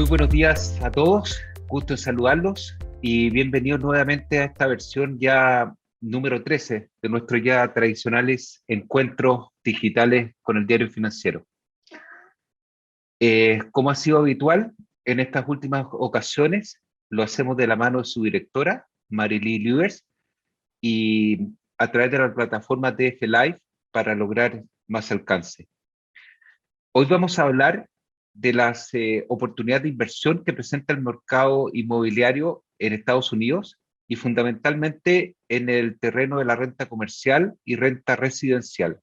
buenos días a todos, gusto en saludarlos y bienvenidos nuevamente a esta versión ya número 13 de nuestros ya tradicionales encuentros digitales con el diario financiero. Como ha sido habitual en estas últimas ocasiones, lo hacemos de la mano de su directora, Marily Luers, y a través de la plataforma TF Live para lograr más alcance. Hoy vamos a hablar de las oportunidades de inversión que presenta el mercado inmobiliario en Estados Unidos y fundamentalmente en el terreno de la renta comercial y renta residencial.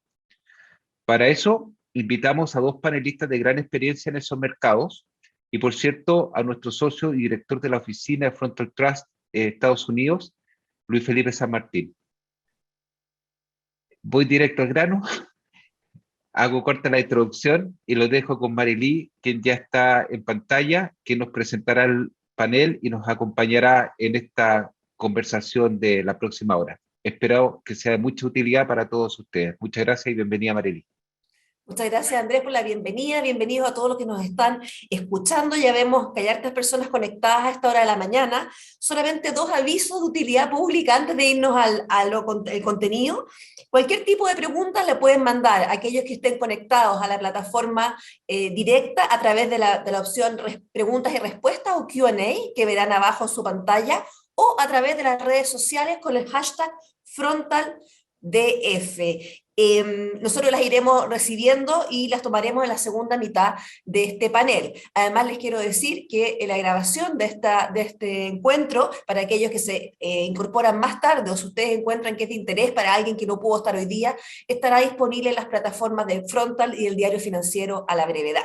Para eso, invitamos a dos panelistas de gran experiencia en esos mercados y, por cierto, a nuestro socio y director de la oficina de Frontal Trust Estados Unidos, Luis Felipe San Martín. Voy directo al grano. Hago corta la introducción y lo dejo con Marily, quien ya está en pantalla, que nos presentará el panel y nos acompañará en esta conversación de la próxima hora. Espero que sea de mucha utilidad para todos ustedes. Muchas gracias y bienvenida, Marily. Muchas gracias, Andrés, por la bienvenida. Bienvenidos a todos los que nos están escuchando. Ya vemos que hay hartas personas conectadas a esta hora de la mañana. Solamente dos avisos de utilidad pública antes de irnos al contenido. Cualquier tipo de preguntas le pueden mandar a aquellos que estén conectados a la plataforma directa a través de la opción preguntas y respuestas o Q&A que verán abajo en su pantalla, o a través de las redes sociales con el hashtag FrontalDF. Nosotros las iremos recibiendo y las tomaremos en la segunda mitad de este panel. Además, les quiero decir que la grabación de este encuentro, para aquellos que se incorporan más tarde, o si ustedes encuentran que es de interés para alguien que no pudo estar hoy día, estará disponible en las plataformas de Frontal y el Diario Financiero a la brevedad.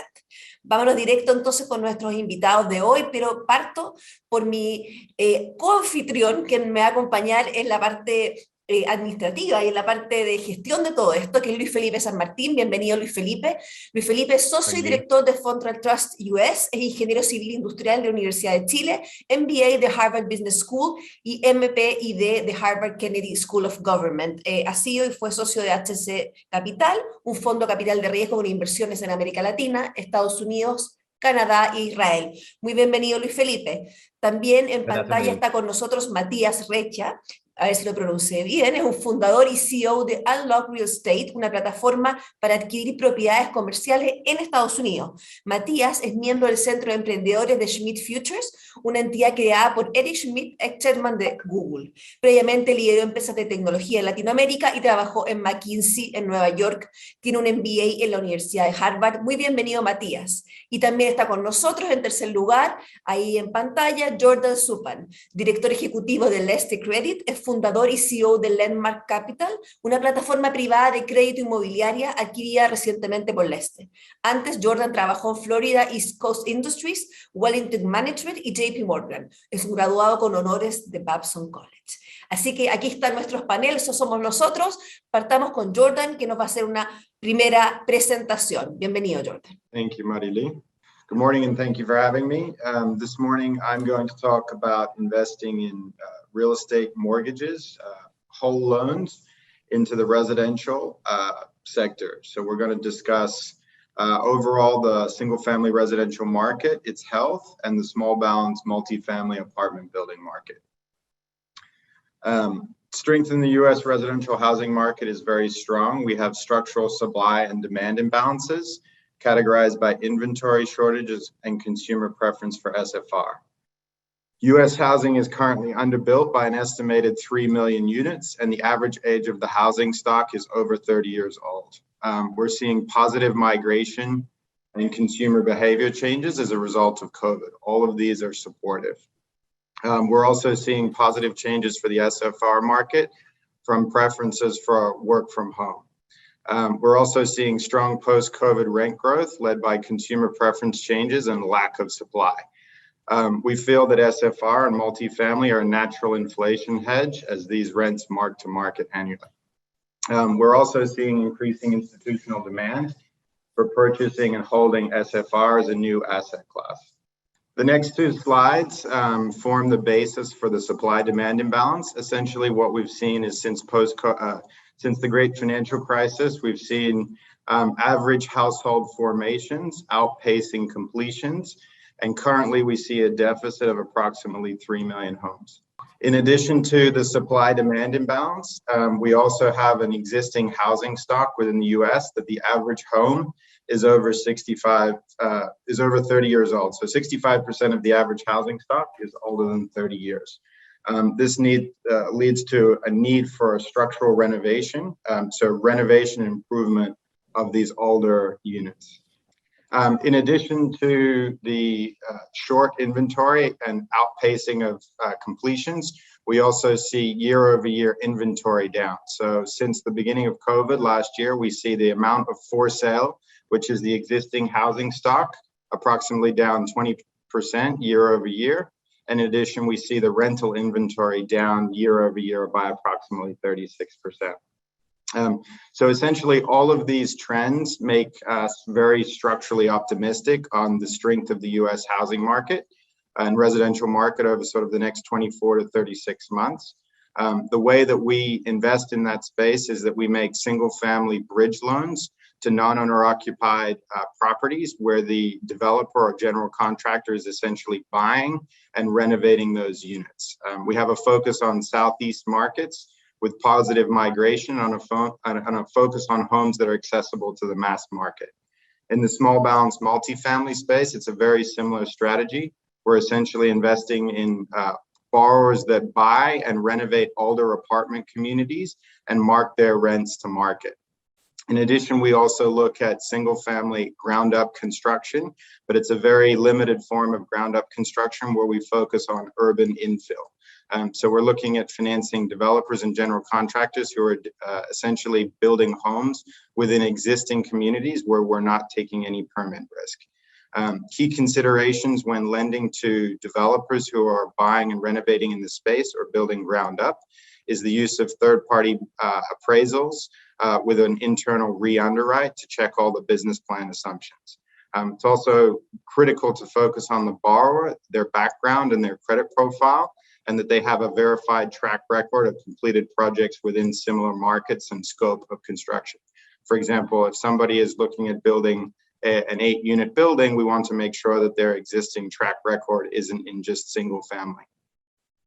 Vámonos directo entonces con nuestros invitados de hoy, pero parto por mi coanfitrión, quien me va a acompañar en la parte administrativa y en la parte de gestión de todo esto, que es Luis Felipe San Martín. Bienvenido, Luis Felipe. Luis Felipe es socio y director de Frontal Trust US, es ingeniero civil industrial de la Universidad de Chile, MBA de Harvard Business School y MPID de Harvard Kennedy School of Government. Ha sido y fue socio de HC Capital, un fondo capital de riesgo con inversiones en América Latina, Estados Unidos, Canadá e Israel. Muy bienvenido, Luis Felipe. También en pantalla está con nosotros Matías Recha, a ver si lo pronuncié bien, es un fundador y CEO de Unlock Real Estate, una plataforma para adquirir propiedades comerciales en Estados Unidos. Matías es miembro del Centro de Emprendedores de Schmidt Futures, una entidad creada por Eric Schmidt Echtman de Google. Previamente lideró empresas de tecnología en Latinoamérica y trabajó en McKinsey en Nueva York. Tiene un MBA en la Universidad de Harvard. Muy bienvenido, Matías. Y también está con nosotros, en tercer lugar, ahí en pantalla, Jordan Supan, director ejecutivo de Leste Credit, es fundador y CEO de Landmark Capital, una plataforma privada de crédito inmobiliaria adquirida recientemente por Leste. Antes, Jordan trabajó en Florida East Coast Industries, Wellington Management y JP Morgan. Es un graduado con honores de Babson College. Así que aquí están nuestros paneles, eso somos nosotros. Partamos con Jordan, que nos va a hacer una primera presentación. Bienvenido, Jordan. Thank you, Marily. Good morning, and thank you for having me. This morning, I'm going to talk about investing in real estate mortgages, whole loans into the residential sector. So we're going to discuss overall the single-family residential market, its health, and the small balance multifamily apartment building market. Strength in the U.S. residential housing market is very strong. We have structural supply and demand imbalances, categorized by inventory shortages and consumer preference for SFR. U.S. housing is currently underbuilt by an estimated 3 million units, and the average age of the housing stock is over 30 years old. We're seeing positive migration and consumer behavior changes as a result of COVID. All of these are supportive. We're also seeing positive changes for the SFR market from preferences for work from home. We're also seeing strong post-COVID rent growth led by consumer preference changes and lack of supply. We feel that SFR and multifamily are a natural inflation hedge as these rents mark to market annually. We're also seeing increasing institutional demand for purchasing and holding SFR as a new asset class. The next two slides form the basis for the supply-demand imbalance. Essentially, what we've seen is since the great financial crisis, we've seen average household formations outpacing completions, And currently we see a deficit of approximately 3 million homes. In addition to the supply-demand imbalance, we also have an existing housing stock within the US that the average home is over 30 years old. So 65% of the average housing stock is older than 30 years. This leads to a need for a structural renovation, so renovation and improvement of these older units. In addition to the short inventory and outpacing of completions, we also see year-over-year inventory down. So since the beginning of COVID last year, we see the amount of for sale, which is the existing housing stock, approximately down 20% year-over-year. In addition, we see the rental inventory down year-over-year by approximately 36%. So essentially, all of these trends make us very structurally optimistic on the strength of the US housing market and residential market over sort of the next 24 to 36 months. The way that we invest in that space is that we make single-family bridge loans to non-owner occupied properties where the developer or general contractor is essentially buying and renovating those units. We have a focus on Southeast markets with positive migration on a focus on homes that are accessible to the mass market. In the small balance multifamily space, it's a very similar strategy. We're essentially investing in borrowers that buy and renovate older apartment communities and mark their rents to market. In addition, we also look at single-family ground-up construction, but it's a very limited form of ground-up construction where we focus on urban infill. So we're looking at financing developers and general contractors who are essentially building homes within existing communities where we're not taking any permit risk. Key considerations when lending to developers who are buying and renovating in the space or building ground up is the use of third-party appraisals with an internal re-underwrite to check all the business plan assumptions. It's also critical to focus on the borrower, their background and their credit profile, and that they have a verified track record of completed projects within similar markets and scope of construction. For example, if somebody is looking at building an 8-unit building, we want to make sure that their existing track record isn't in just single family.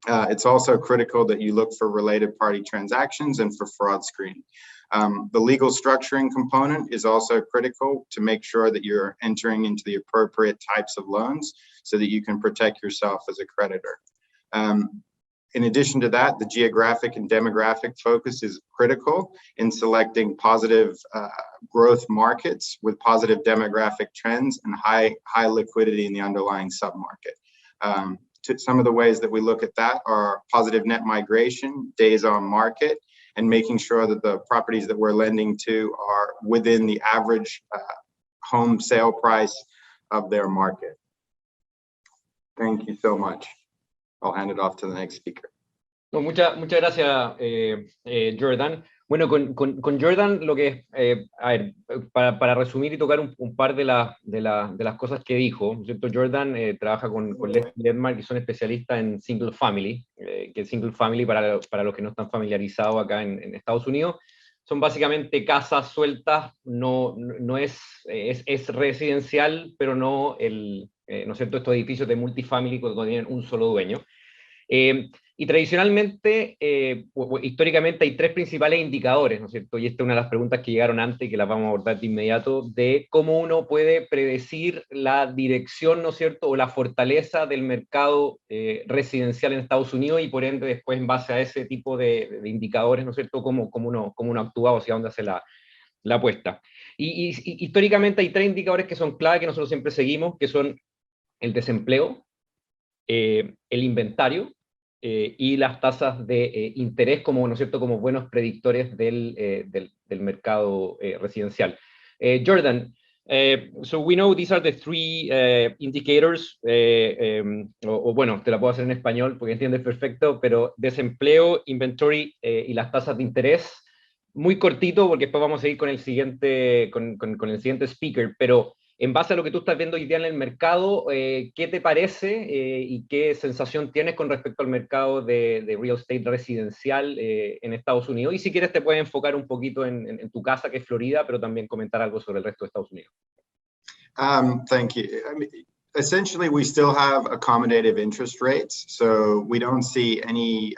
It's also critical that you look for related party transactions and for fraud screening. The legal structuring component is also critical to make sure that you're entering into the appropriate types of loans so that you can protect yourself as a creditor. In addition to that, the geographic and demographic focus is critical in selecting positive growth markets with positive demographic trends and high liquidity in the underlying submarket. Some of the ways that we look at that are positive net migration, days on market, and making sure that the properties that we're lending to are within the average home sale price of their market. Thank you so much. I'll hand it off to the next speaker. No, muchas gracias, Jordan. Bueno, con Jordan, lo que, a ver, para resumir y tocar un par de las cosas que dijo, ¿cierto? Jordan trabaja con Leslie Ledmar, que son especialistas en single family, que single family, para los que no están familiarizados acá en Estados Unidos, son básicamente casas sueltas, no es residencial, pero no ¿no es cierto?, estos edificios de multifamily cuando tienen un solo dueño. Y tradicionalmente, históricamente, hay tres principales indicadores, ¿no es cierto? Y esta es una de las preguntas que llegaron antes y que las vamos a abordar de inmediato, de cómo uno puede predecir la dirección, ¿no es cierto?, o la fortaleza del mercado residencial en Estados Unidos, y por ende después, en base a ese tipo de indicadores, ¿no es cierto?, cómo uno actúa, hacia dónde hace la apuesta. Y históricamente hay tres indicadores que son clave, que nosotros siempre seguimos, que son el desempleo, el inventario y las tasas de interés como, ¿no es cierto?, como buenos predictores del mercado residencial. Jordan, so we know these are the three indicators, o bueno, te la puedo hacer en español porque entiendes perfecto, pero desempleo, inventory y las tasas de interés. Muy cortito porque después vamos a ir con el siguiente speaker, pero en base a lo que tú estás viendo hoy día en el mercado, ¿qué te parece y qué sensación tienes con respecto al mercado de real estate residencial en Estados Unidos? Y si quieres te puedes enfocar un poquito en tu casa, que es Florida, pero también comentar algo sobre el resto de Estados Unidos. Thank you. Essentially, we still have accommodative interest rates, so we don't see any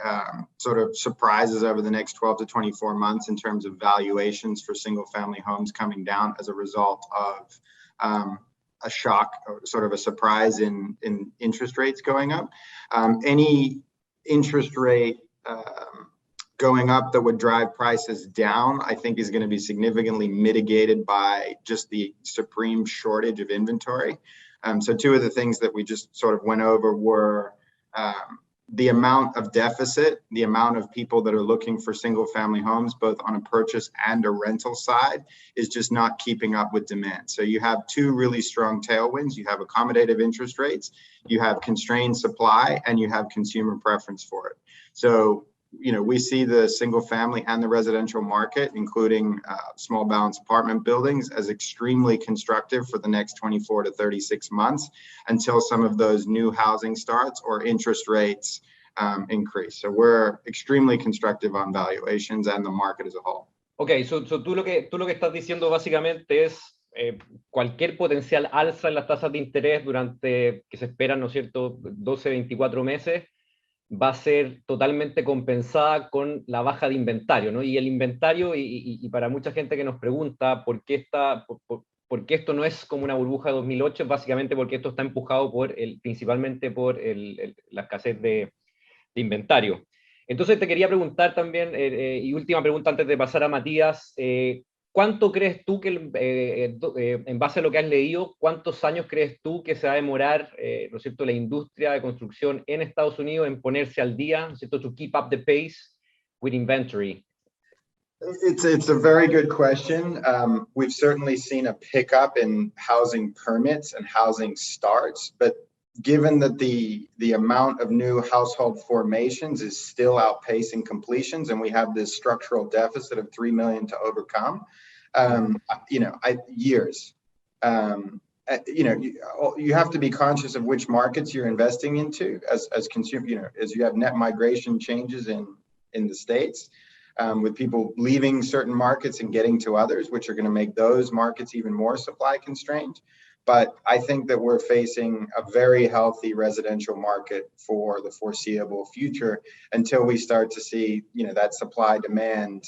sort of surprises over the next 12 to 24 months in terms of valuations for single-family homes coming down as a result of a shock or sort of a surprise in interest rates going up. Any interest rate going up that would drive prices down, I think, is going to be significantly mitigated by just the supreme shortage of inventory. So two of the things that we just sort of went over were the amount of deficit, the amount of people that are looking for single family homes, both on a purchase and a rental side, is just not keeping up with demand. So you have two really strong tailwinds. You have accommodative interest rates, you have constrained supply, and you have consumer preference for it. So, you know, we see the single family and the residential market, including small balance apartment buildings, as extremely constructive for the next 24 to 36 months until some of those new housing starts or interest rates increase. So we're extremely constructive on valuations and the market as a whole. Okay, so tú lo que estás diciendo básicamente es cualquier potencial alza en las tasas de interés durante, que se esperan, ¿no es cierto?, 12, 24 meses, va a ser totalmente compensada con la baja de inventario, ¿no? Y el inventario, y para mucha gente que nos pregunta por qué esto no es como una burbuja de 2008, es básicamente porque esto está empujado principalmente por la escasez de inventario. Entonces te quería preguntar también, y última pregunta antes de pasar a Matías, ¿cuánto crees tú que, en base a lo que has leído, cuántos años crees tú que se va a demorar, ¿no es cierto?, la industria de construcción en Estados Unidos en ponerse al día, ¿no es cierto?, to keep up the pace with inventory? It's a very good question. We've certainly seen a pickup in housing permits and housing starts, but given that the amount of new household formations is still outpacing completions, and we have this structural deficit of 3 million to overcome, you know, years. You know, you have to be conscious of which markets you're investing into as consumer. You know, as you have net migration changes in the States, with people leaving certain markets and getting to others, which are going to make those markets even more supply constrained. But I think that we're facing a very healthy residential market for the foreseeable future until we start to see, you know, that supply demand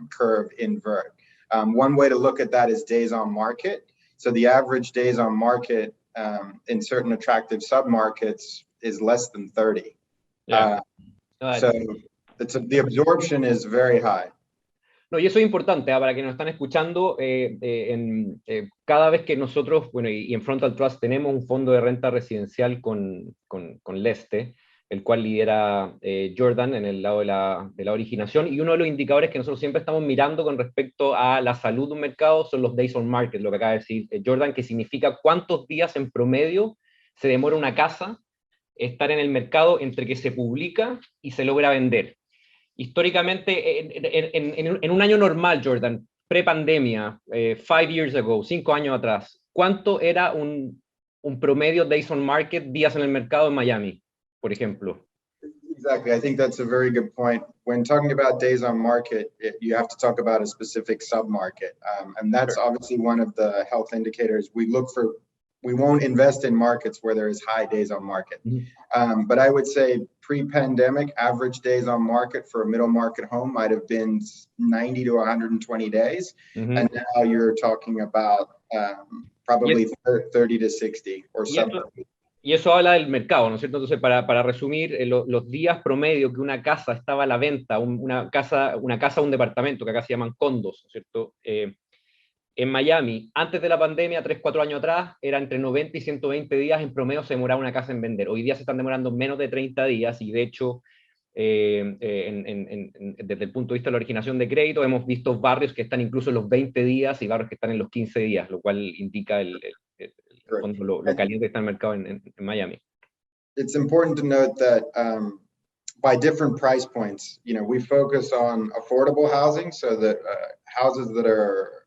curve invert. One way to look at that is days on market. So the average days on market in certain attractive submarkets is less than 30. Yeah. So the absorption is very high. No, y eso es importante, para quienes nos están escuchando, cada vez que nosotros, bueno, y en Frontal Trust tenemos un fondo de renta residencial con Leste, el cual lidera Jordan en el lado de la originación, y uno de los indicadores que nosotros siempre estamos mirando con respecto a la salud de un mercado son los days on market, lo que acaba de decir Jordan, que significa cuántos días en promedio se demora una casa estar en el mercado entre que se publica y se logra vender. Históricamente, en un año normal, Jordan, pre-pandemia, 5 years ago, 5 años atrás, ¿cuánto era un promedio days on market, días en el mercado en Miami, por ejemplo? Exactly. I think that's a very good point. When talking about days on market, you have to talk about a specific sub-market. And that's obviously one of the health indicators we look for. We won't invest in markets where there is high days on market. Mm-hmm. But I would say pre-pandemic, average days on market for a middle market home might have been 90 to 120 days. Mm-hmm. And now you're talking about probably 30 to 60 or something. Y eso habla del mercado, ¿no es cierto? Entonces, para resumir, los días promedio que una casa estaba a la venta, una casa, un departamento, que acá se llaman condos, ¿no es cierto? En Miami, antes de la pandemia, 3-4 años atrás, era entre 90 y 120 días en promedio se demoraba una casa en vender. Hoy día se están demorando menos de 30 días y de hecho, desde el punto de vista de la originación de crédito, hemos visto barrios que están incluso en los 20 días y barrios que están en los 15 días, lo cual indica lo caliente que está el mercado en Miami. It's important to note that by different price points, you know, we focus on affordable housing, so that houses that are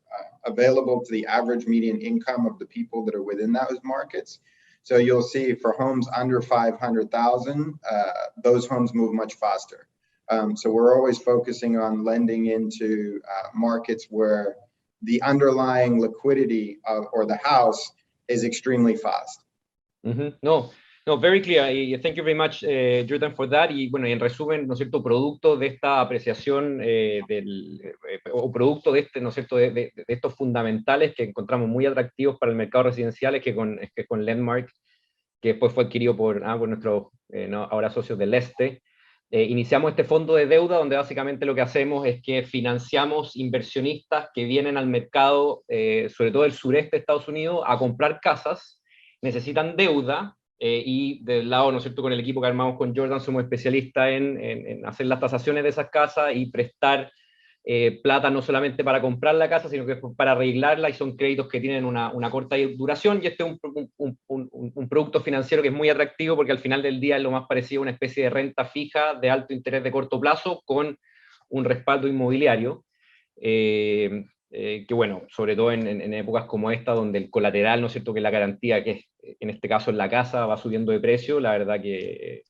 available to the average median income of the people that are within those markets. So you'll see for homes under 500,000, those homes move much faster. So we're always focusing on lending into markets where the underlying liquidity or the house is extremely fast. No, very clear. Y thank you very much, Jordan, for that. Y bueno, y en resumen, ¿no es cierto?, producto de esta apreciación o producto de ¿no es cierto?, de estos fundamentales que encontramos muy atractivos para el mercado residencial, es que con Landmark, que después fue adquirido por nuestros ahora socios del Este, iniciamos este fondo de deuda donde básicamente lo que hacemos es que financiamos inversionistas que vienen al mercado, sobre todo del sureste de Estados Unidos, a comprar casas, necesitan deuda, y del lado, ¿no es cierto?, con el equipo que armamos con Jordan, somos especialistas en hacer las tasaciones de esas casas y prestar plata no solamente para comprar la casa, sino que para arreglarla, y son créditos que tienen una corta duración, y este es un producto financiero que es muy atractivo porque al final del día es lo más parecido a una especie de renta fija de alto interés de corto plazo con un respaldo inmobiliario. Que bueno, sobre todo en épocas como esta, donde el colateral, ¿no es cierto?, que la garantía, que es, en este caso en la casa, va subiendo de precio, la verdad que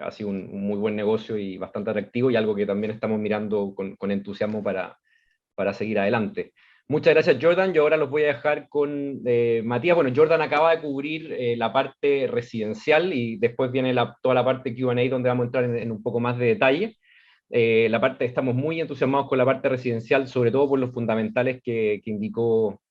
ha sido un muy buen negocio y bastante atractivo, y algo que también estamos mirando con entusiasmo para seguir adelante. Muchas gracias, Jordan. Yo ahora los voy a dejar con Matías. Bueno, Jordan acaba de cubrir la parte residencial, y después viene toda la parte Q&A, donde vamos a entrar en un poco más de detalle. Estamos muy entusiasmados con la parte residencial, sobre todo por los fundamentales que indicó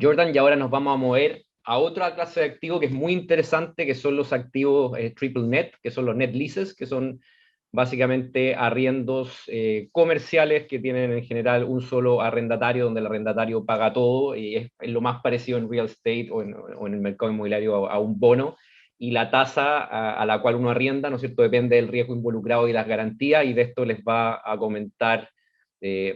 Jordan, y ahora nos vamos a mover a otra clase de activo que es muy interesante, que son los activos triple net, que son los net leases, que son básicamente arriendos comerciales que tienen en general un solo arrendatario, donde el arrendatario paga todo, y es lo más parecido en real estate o en el mercado inmobiliario a un bono, y la tasa a la cual uno arrienda, ¿no es cierto?, depende del riesgo involucrado y las garantías, y de esto les va a comentar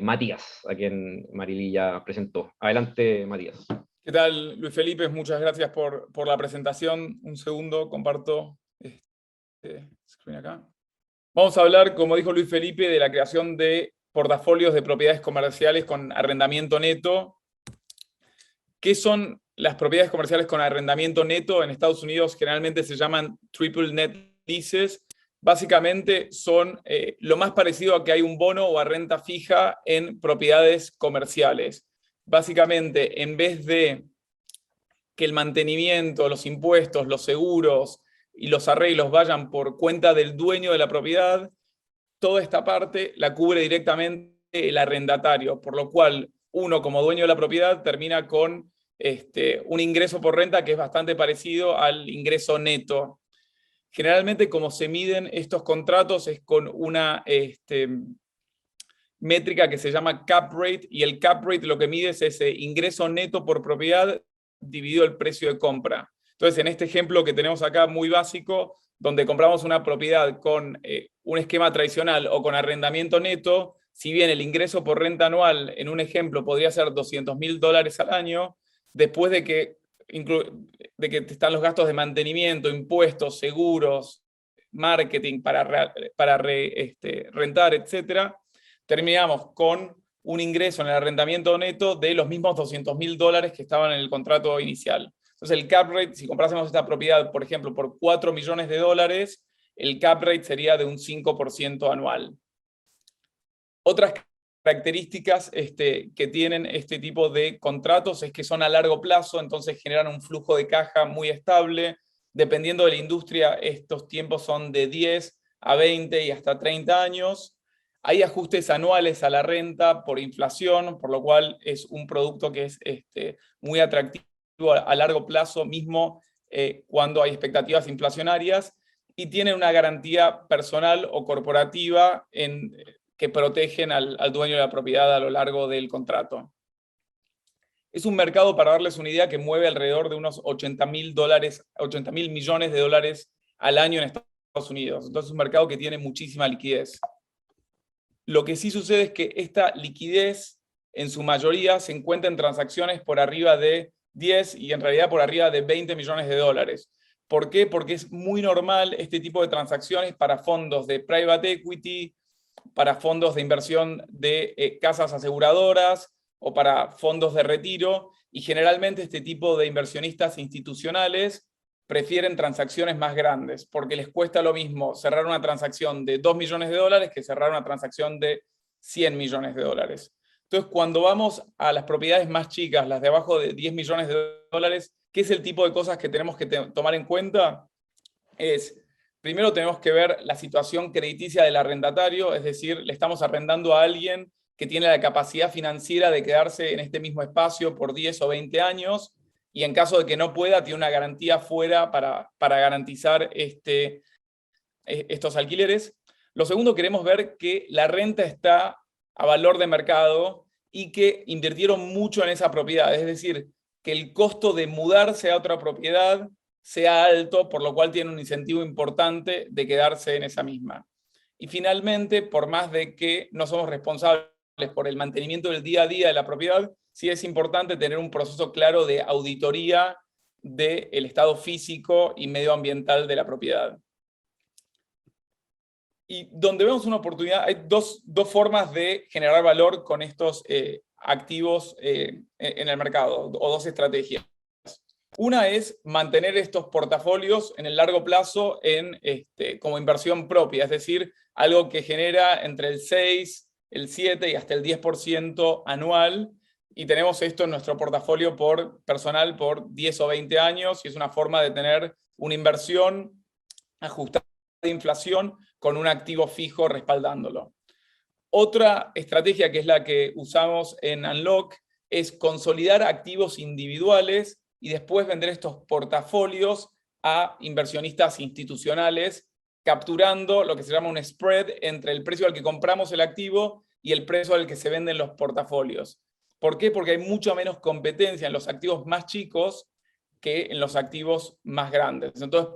Matías, a quien Marily ya presentó. Adelante, Matías. ¿Qué tal, Luis Felipe? Muchas gracias por la presentación. Un segundo, comparto este screen acá. Vamos a hablar, como dijo Luis Felipe, de la creación de portafolios de propiedades comerciales con arrendamiento neto. ¿Qué son las propiedades comerciales con arrendamiento neto? En Estados Unidos generalmente se llaman triple net leases. Básicamente son lo más parecido a que hay un bono o a renta fija en propiedades comerciales. Básicamente, en vez de que el mantenimiento, los impuestos, los seguros y los arreglos vayan por cuenta del dueño de la propiedad, toda esta parte la cubre directamente el arrendatario, por lo cual uno como dueño de la propiedad termina con un ingreso por renta que es bastante parecido al ingreso neto. Generalmente, como se miden estos contratos es con una métrica que se llama cap rate, y el cap rate lo que mide es ese ingreso neto por propiedad dividido el precio de compra. Entonces, en este ejemplo que tenemos acá muy básico, donde compramos una propiedad con un esquema tradicional o con arrendamiento neto, si bien el ingreso por renta anual en un ejemplo podría ser $200,000 al año, después de que están los gastos de mantenimiento, impuestos, seguros, marketing para rentar, etc., terminamos con un ingreso en el arrendamiento neto de los mismos $200,000 que estaban en el contrato inicial. Entonces el cap rate, si comprásemos esta propiedad, por ejemplo, por $4 millones, el cap rate sería de un 5% anual. Otras características que tienen este tipo de contratos es que son a largo plazo, entonces generan un flujo de caja muy estable. Dependiendo de la industria, estos tiempos son de 10 a 20 y hasta 30 años. Hay ajustes anuales a la renta por inflación, por lo cual es un producto que es muy atractivo a largo plazo, mismo cuando hay expectativas inflacionarias, y tienen una garantía personal o corporativa que protegen al dueño de la propiedad a lo largo del contrato. Es un mercado, para darles una idea, que mueve alrededor de unos $80,000 millones al año en Estados Unidos. Entonces es un mercado que tiene muchísima liquidez. Lo que sí sucede es que esta liquidez, en su mayoría, se encuentra en transacciones por arriba de 10 y en realidad por arriba de $20 millones. ¿Por qué? Porque es muy normal este tipo de transacciones para fondos de private equity, para fondos de inversión de casas aseguradoras o para fondos de retiro, y generalmente este tipo de inversionistas institucionales prefieren transacciones más grandes, porque les cuesta lo mismo cerrar una transacción de $2 millones que cerrar una transacción de $100 millones. Entonces, cuando vamos a las propiedades más chicas, las de abajo de $10 millones, ¿qué es el tipo de cosas que tenemos que tomar en cuenta? Primero tenemos que ver la situación crediticia del arrendatario, es decir, le estamos arrendando a alguien que tiene la capacidad financiera de quedarse en este mismo espacio por 10 o 20 años, y en caso de que no pueda, tiene una garantía fuera para garantizar estos alquileres. Lo segundo, queremos ver que la renta está a valor de mercado y que invirtieron mucho en esa propiedad, es decir, que el costo de mudarse a otra propiedad sea alto, por lo cual tiene un incentivo importante de quedarse en esa misma. Y finalmente, por más de que no somos responsables por el mantenimiento del día a día de la propiedad, sí es importante tener un proceso claro de auditoría del estado físico y medioambiental de la propiedad. Y donde vemos una oportunidad, hay dos formas de generar valor con estos activos en el mercado, o dos estrategias. Una es mantener estos portafolios en el largo plazo como inversión propia, es decir, algo que genera entre el 6, el 7 y hasta el 10% anual, y tenemos esto en nuestro portafolio personal por 10 o 20 años, y es una forma de tener una inversión ajustada de inflación con un activo fijo respaldándolo. Otra estrategia, que es la que usamos en Unlock, es consolidar activos individuales y después vender estos portafolios a inversionistas institucionales, capturando lo que se llama un spread entre el precio al que compramos el activo y el precio al que se venden los portafolios. ¿Por qué? Porque hay mucha menos competencia en los activos más chicos que en los activos más grandes. Entonces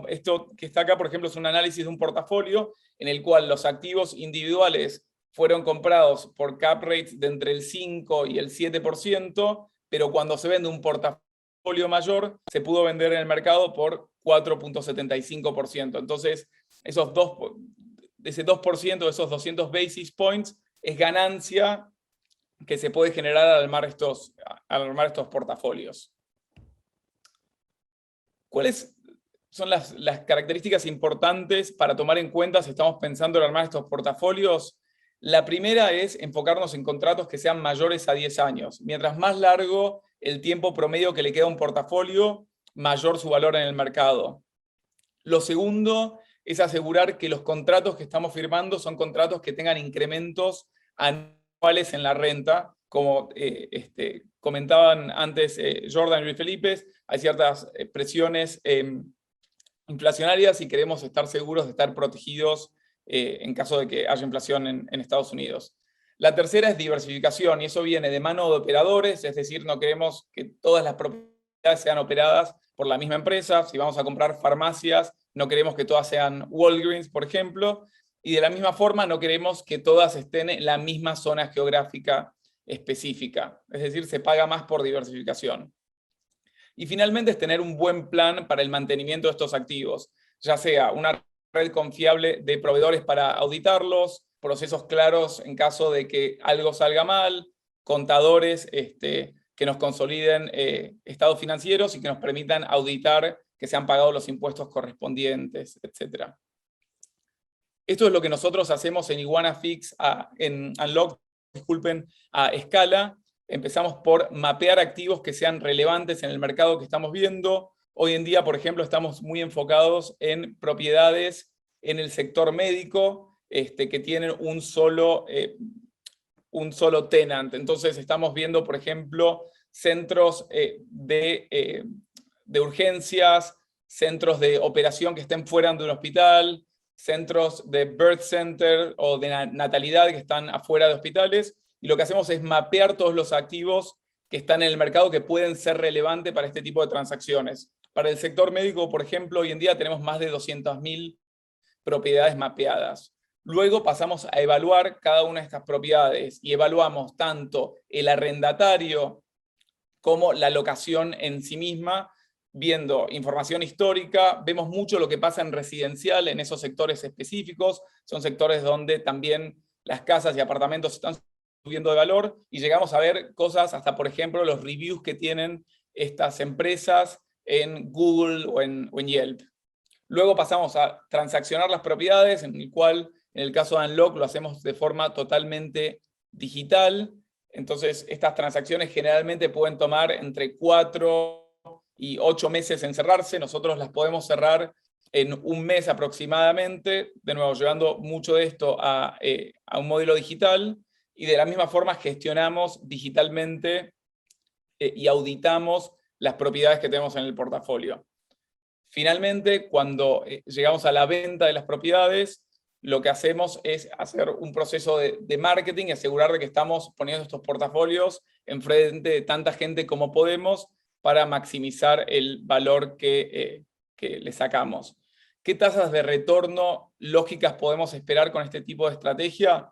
esto que está acá, por ejemplo, es un análisis de un portafolio en el cual los activos individuales fueron comprados por cap rates de entre el 5 y el 7%, pero cuando se vende un portafolio mayor, se pudo vender en el mercado por 4.75%. Entonces, ese 2%, esos 200 basis points, es ganancia que se puede generar al armar estos portafolios. ¿Cuáles son las características importantes para tomar en cuenta si estamos pensando en armar estos portafolios? La primera es enfocarnos en contratos que sean mayores a 10 años. Mientras más largo el tiempo promedio que le queda a un portafolio, mayor su valor en el mercado. Lo segundo es asegurar que los contratos que estamos firmando son contratos que tengan incrementos anuales en la renta. Como comentaban antes Jordan y Luis Felipe, hay ciertas presiones inflacionarias y queremos estar seguros de estar protegidos en caso de que haya inflación en Estados Unidos. La tercera es diversificación, y eso viene de mano de operadores, es decir, no queremos que todas las propiedades sean operadas por la misma empresa. Si vamos a comprar farmacias, no queremos que todas sean Walgreens, por ejemplo, y de la misma forma no queremos que todas estén en la misma zona geográfica específica, es decir, se paga más por diversificación. Y finalmente es tener un buen plan para el mantenimiento de estos activos, ya sea una red confiable de proveedores para auditarlos, procesos claros en caso de que algo salga mal, contadores que nos consoliden estados financieros y que nos permitan auditar que se han pagado los impuestos correspondientes, etc. Esto es lo que nosotros hacemos en Iguana Fix, en Unlock, a escala. Empezamos por mapear activos que sean relevantes en el mercado que estamos viendo. Hoy en día, por ejemplo, estamos muy enfocados en propiedades en el sector médico que tienen un solo tenant. Entonces estamos viendo, por ejemplo, centros de urgencias, centros de operación que estén fuera de un hospital, centros de birth center o de natalidad que están afuera de hospitales, y lo que hacemos es mapear todos los activos que están en el mercado que pueden ser relevantes para este tipo de transacciones. Para el sector médico, por ejemplo, hoy en día tenemos más de 200.000 propiedades mapeadas. Luego pasamos a evaluar cada una de estas propiedades y evaluamos tanto el arrendatario como la locación en sí misma, viendo información histórica. Vemos mucho lo que pasa en residencial en esos sectores específicos. Son sectores donde también las casas y apartamentos están subiendo de valor, y llegamos a ver cosas hasta, por ejemplo, los reviews que tienen estas empresas en Google o en Yelp. Luego pasamos a transaccionar las propiedades, en el cual, en el caso de Unlock, lo hacemos de forma totalmente digital. Entonces, estas transacciones generalmente pueden tomar entre 4 y 8 meses en cerrarse, nosotros las podemos cerrar en 1 mes aproximadamente, de nuevo llevando mucho de esto a un modelo digital, y de la misma forma gestionamos digitalmente y auditamos las propiedades que tenemos en el portafolio. Finalmente, cuando llegamos a la venta de las propiedades, lo que hacemos es hacer un proceso de marketing y asegurar de que estamos poniendo estos portafolios enfrente de tanta gente como podemos para maximizar el valor que le sacamos. ¿Qué tasas de retorno lógicas podemos esperar con este tipo de estrategia?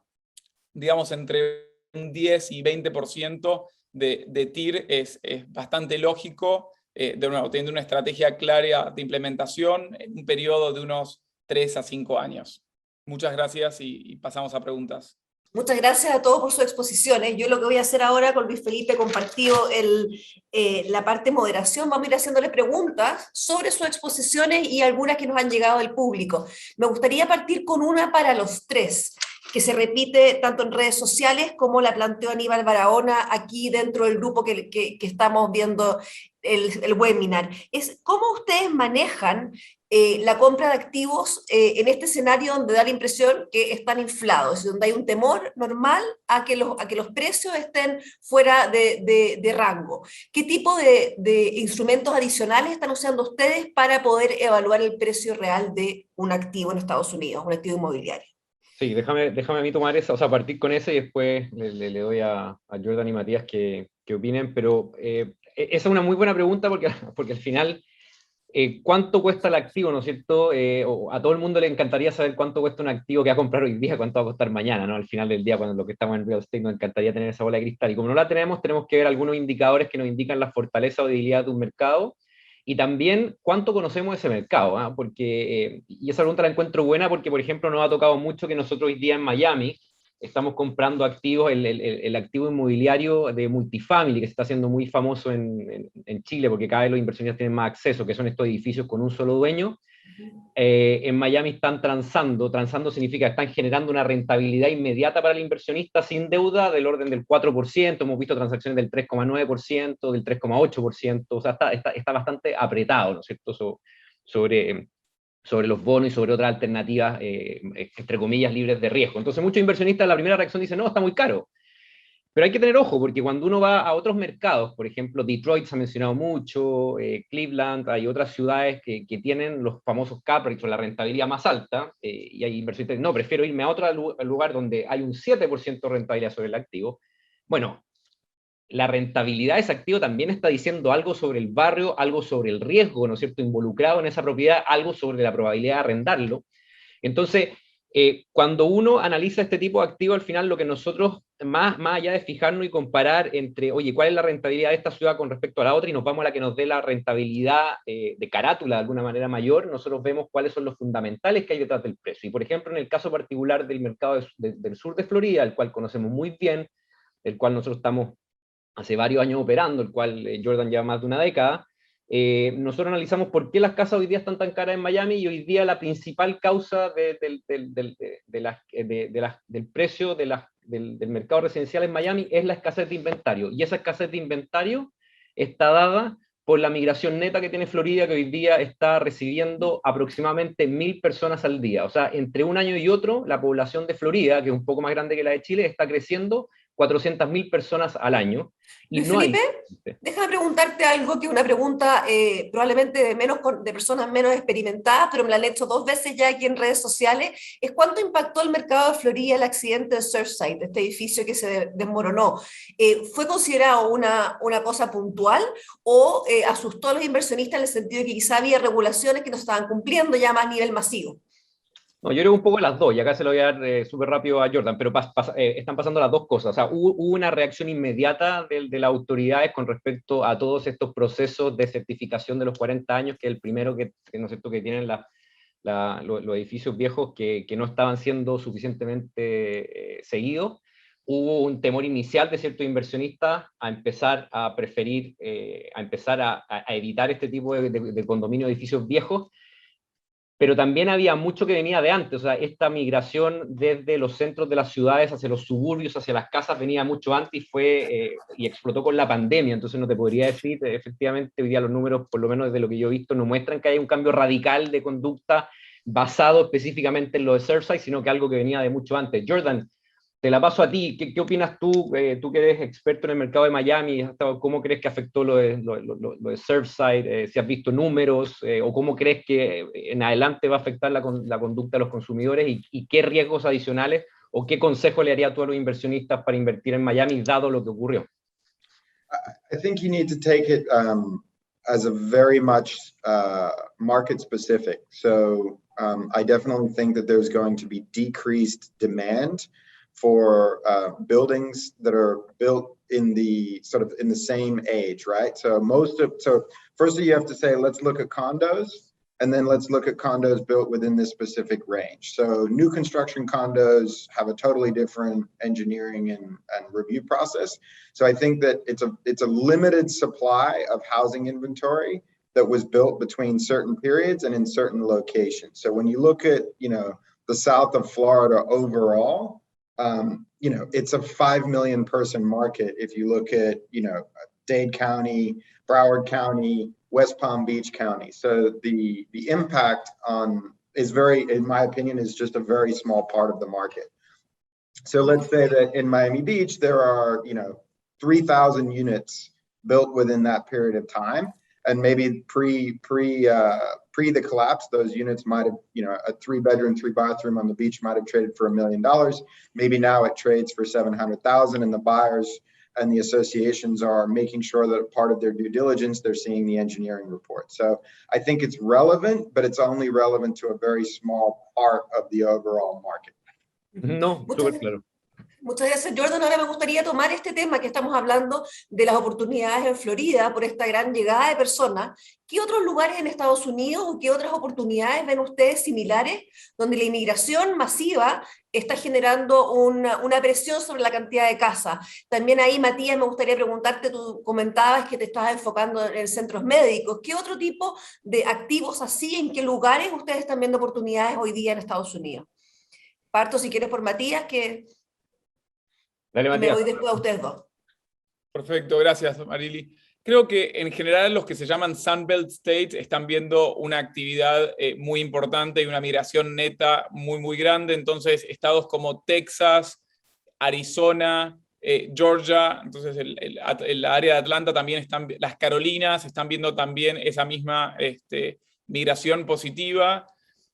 Digamos, entre un 10 y 20% de TIR es bastante lógico, de nuevo, teniendo una estrategia clara de implementación en un periodo de unos 3 a 5 años. Muchas gracias y pasamos a preguntas. Muchas gracias a todos por sus exposiciones. Yo lo que voy a hacer ahora con Luis Felipe, compartido la parte de moderación, vamos a ir haciéndole preguntas sobre sus exposiciones y algunas que nos han llegado del público. Me gustaría partir con una para los tres, que se repite tanto en redes sociales como la planteó Aníbal Barahona aquí dentro del grupo que estamos viendo el webinar. Es cómo ustedes manejan la compra de activos en este escenario donde da la impresión que están inflados, donde hay un temor normal a que los precios estén fuera de rango. ¿Qué tipo de instrumentos adicionales están usando ustedes para poder evaluar el precio real de un activo en Estados Unidos, un activo inmobiliario? Sí, déjame a mí tomar esa, o sea, partir con esa y después le doy a Jordan y Matías que opinen, pero esa es una muy buena pregunta porque al final, ¿cuánto cuesta el activo, no es cierto? A todo el mundo le encantaría saber cuánto cuesta un activo que va a comprar hoy día, cuánto va a costar mañana, ¿no? Al final del día, cuando lo que estamos en real estate, nos encantaría tener esa bola de cristal, y como no la tenemos que ver algunos indicadores que nos indican la fortaleza o debilidad de un mercado, y también cuánto conocemos de ese mercado, ¿eh? Porque, y esa pregunta la encuentro buena porque, por ejemplo, nos ha tocado mucho que nosotros hoy día en Miami estamos comprando activos, el activo inmobiliario de multifamily, que se está haciendo muy famoso en Chile, porque cada vez los inversionistas tienen más acceso, que son estos edificios con un solo dueño. En Miami están transando significa que están generando una rentabilidad inmediata para el inversionista sin deuda del orden del 4%, hemos visto transacciones del 3,9%, del 3,8%, o sea, está bastante apretado, ¿no es cierto?, sobre los bonos y sobre otras alternativas, entre comillas, libres de riesgo. Entonces muchos inversionistas la primera reacción dicen, no, está muy caro. Pero hay que tener ojo, porque cuando uno va a otros mercados, por ejemplo, Detroit se ha mencionado mucho, Cleveland, hay otras ciudades que tienen los famosos cap rates o la rentabilidad más alta, y hay inversionistas que no, prefiero irme a otro lugar donde hay un 7% de rentabilidad sobre el activo. Bueno, la rentabilidad de ese activo también está diciendo algo sobre el barrio, algo sobre el riesgo, ¿no es cierto?, involucrado en esa propiedad, algo sobre la probabilidad de arrendarlo. Entonces, cuando uno analiza este tipo de activos, al final lo que nosotros, más allá de fijarnos y comparar entre, oye, ¿cuál es la rentabilidad de esta ciudad con respecto a la otra? Y nos vamos a la que nos dé la rentabilidad de carátula de alguna manera mayor, nosotros vemos cuáles son los fundamentales que hay detrás del precio. Y por ejemplo, en el caso particular del mercado del sur de Florida, el cual conocemos muy bien, el cual nosotros estamos hace varios años operando, el cual Jordan lleva más de una década, nosotros analizamos por qué las casas hoy día están tan caras en Miami, y hoy día la principal causa del precio del mercado residencial en Miami es la escasez de inventario, y esa escasez de inventario está dada por la migración neta que tiene Florida, que hoy día está recibiendo aproximadamente 1.000 personas al día. O sea, entre un año y otro, la población de Florida, que es un poco más grande que la de Chile, está creciendo 400.000 personas al año. Y Luis no Felipe, hay... déjame preguntarte algo que es una pregunta probablemente de personas menos experimentadas, pero me la han hecho 2 veces ya aquí en redes sociales, es ¿cuánto impactó el mercado de Florida el accidente de Surfside, este edificio que se desmoronó? ¿Fue considerado una cosa puntual o asustó a los inversionistas en el sentido de que quizá había regulaciones que no estaban cumpliendo ya más a nivel masivo? No, yo creo un poco las dos, y acá se lo voy a dar súper rápido a Jordan, pero están pasando las dos cosas. O sea, hubo una reacción inmediata de las autoridades con respecto a todos estos procesos de certificación de los 40 años, que es el primero que ¿no es cierto?, que tienen los edificios viejos que no estaban siendo suficientemente seguidos. Hubo un temor inicial de ciertos inversionistas a empezar a preferir, a empezar a evitar este tipo de condominio de edificios viejos. pero también había mucho que venía de antes, o sea, esta migración desde los centros de las ciudades hacia los suburbios, hacia las casas, venía mucho antes y explotó con la pandemia, entonces no te podría decir, efectivamente, hoy día los números, por lo menos desde lo que yo he visto, no muestran que haya un cambio radical de conducta basado específicamente en lo de Surfside, sino que algo que venía de mucho antes. Jordan, te la paso a ti. ¿Qué opinas tú? Tú que eres experto en el mercado de Miami, ¿cómo crees que afectó lo de Surfside? Si has visto números, o cómo crees que en adelante va a afectar la conducta de los consumidores y qué riesgos adicionales o qué consejo le harías tú a los inversionistas para invertir en Miami dado lo que ocurrió? I think you need to take it as a very much market specific. So I definitely think that there's going to be decreased demand for buildings that are built in the same age, right? So firstly you have to say, let's look at condos, and then let's look at condos built within this specific range. So new construction condos have a totally different engineering and review process. So I think that it's a limited supply of housing inventory that was built between certain periods and in certain locations. So when you look at, the south of Florida overall, it's a 5 million person market. If you look at, Dade County, Broward County, West Palm Beach County. So the impact is in my opinion, is just a very small part of the market. So let's say that in Miami Beach, there are, 3,000 units built within that period of time. And maybe pre the collapse, those units might have, a 3-bedroom, 3-bathroom on the beach might have traded for $1 million. Maybe now it trades for 700,000, and the buyers and the associations are making sure that part of their due diligence, they're seeing the engineering report. So I think it's relevant, but it's only relevant to a very small part of the overall market. No, súper claro. Muchas gracias, Jordan. Ahora me gustaría tomar este tema que estamos hablando de las oportunidades en Florida por esta gran llegada de personas. ¿Qué otros lugares en Estados Unidos o qué otras oportunidades ven ustedes similares donde la inmigración masiva está generando una presión sobre la cantidad de casas? También ahí, Matías, me gustaría preguntarte, tú comentabas que te estabas enfocando en centros médicos. ¿Qué otro tipo de activos así, en qué lugares ustedes están viendo oportunidades hoy día en Estados Unidos? Parto, si quieres, por Matías, que... Dale, me Matías. voy después a ustedes dos. Perfecto, gracias, Marily. Creo que en general los que se llaman Sunbelt States están viendo una actividad muy importante y una migración neta muy, muy grande. Entonces, estados como Texas, Arizona, Georgia, entonces el área de Atlanta también las Carolinas están viendo también esa misma migración positiva.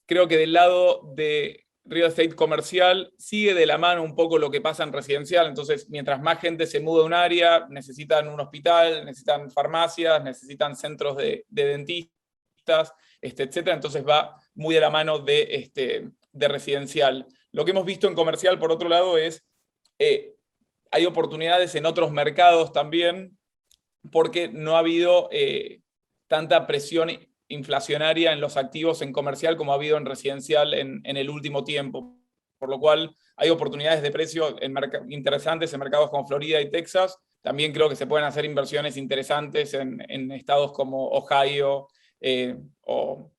Creo que del lado de real estate comercial sigue de la mano un poco lo que pasa en residencial. Entonces, mientras más gente se muda a un área, necesitan un hospital, necesitan farmacias, necesitan centros de dentistas, etc. Entonces va muy de la mano de residencial. Lo que hemos visto en comercial, por otro lado, es hay oportunidades en otros mercados también, porque no ha habido tanta presión inflacionaria en los activos en comercial como ha habido en residencial en el último tiempo, por lo cual hay oportunidades de precio interesantes en mercados como Florida y Texas. También creo que se pueden hacer inversiones interesantes en estados como Ohio o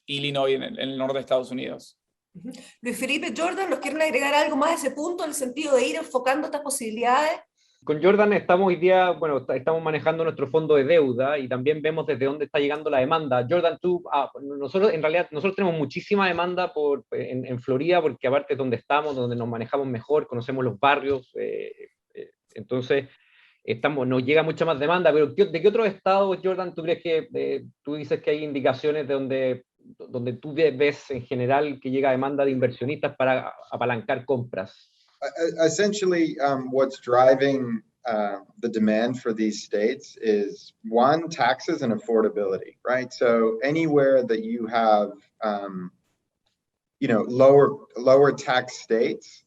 Illinois en el norte de Estados Unidos. Luis Felipe, Jordan, ¿nos quieren agregar algo más a ese punto, en el sentido de ir enfocando estas posibilidades? Con Jordan estamos hoy día, estamos manejando nuestro fondo de deuda y también vemos desde dónde está llegando la demanda. Jordan, nosotros tenemos muchísima demanda en Florida, porque aparte es donde estamos, donde nos manejamos mejor, conocemos los barrios, entonces nos llega mucha más demanda. Pero ¿de qué otros estados, Jordan, tú crees que, tú dices que hay indicaciones de donde tú ves en general que llega demanda de inversionistas para apalancar compras? Essentially, what's driving the demand for these states is, one, taxes and affordability, right? So anywhere that you have, lower tax states,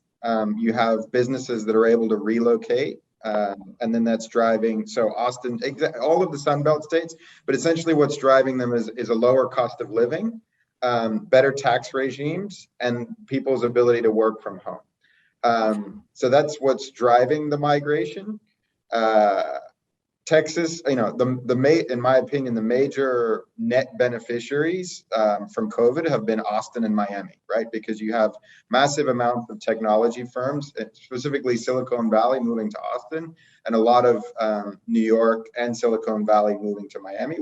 you have businesses that are able to relocate, and then that's driving. So Austin, all of the Sunbelt states, but essentially what's driving them is a lower cost of living, better tax regimes, and people's ability to work from home. So that's what's driving the migration. Texas, in my opinion, the major net beneficiaries from COVID have been Austin and Miami, right? Because you have massive amounts of technology firms, specifically Silicon Valley, moving to Austin, and a lot of New York and Silicon Valley moving to Miami,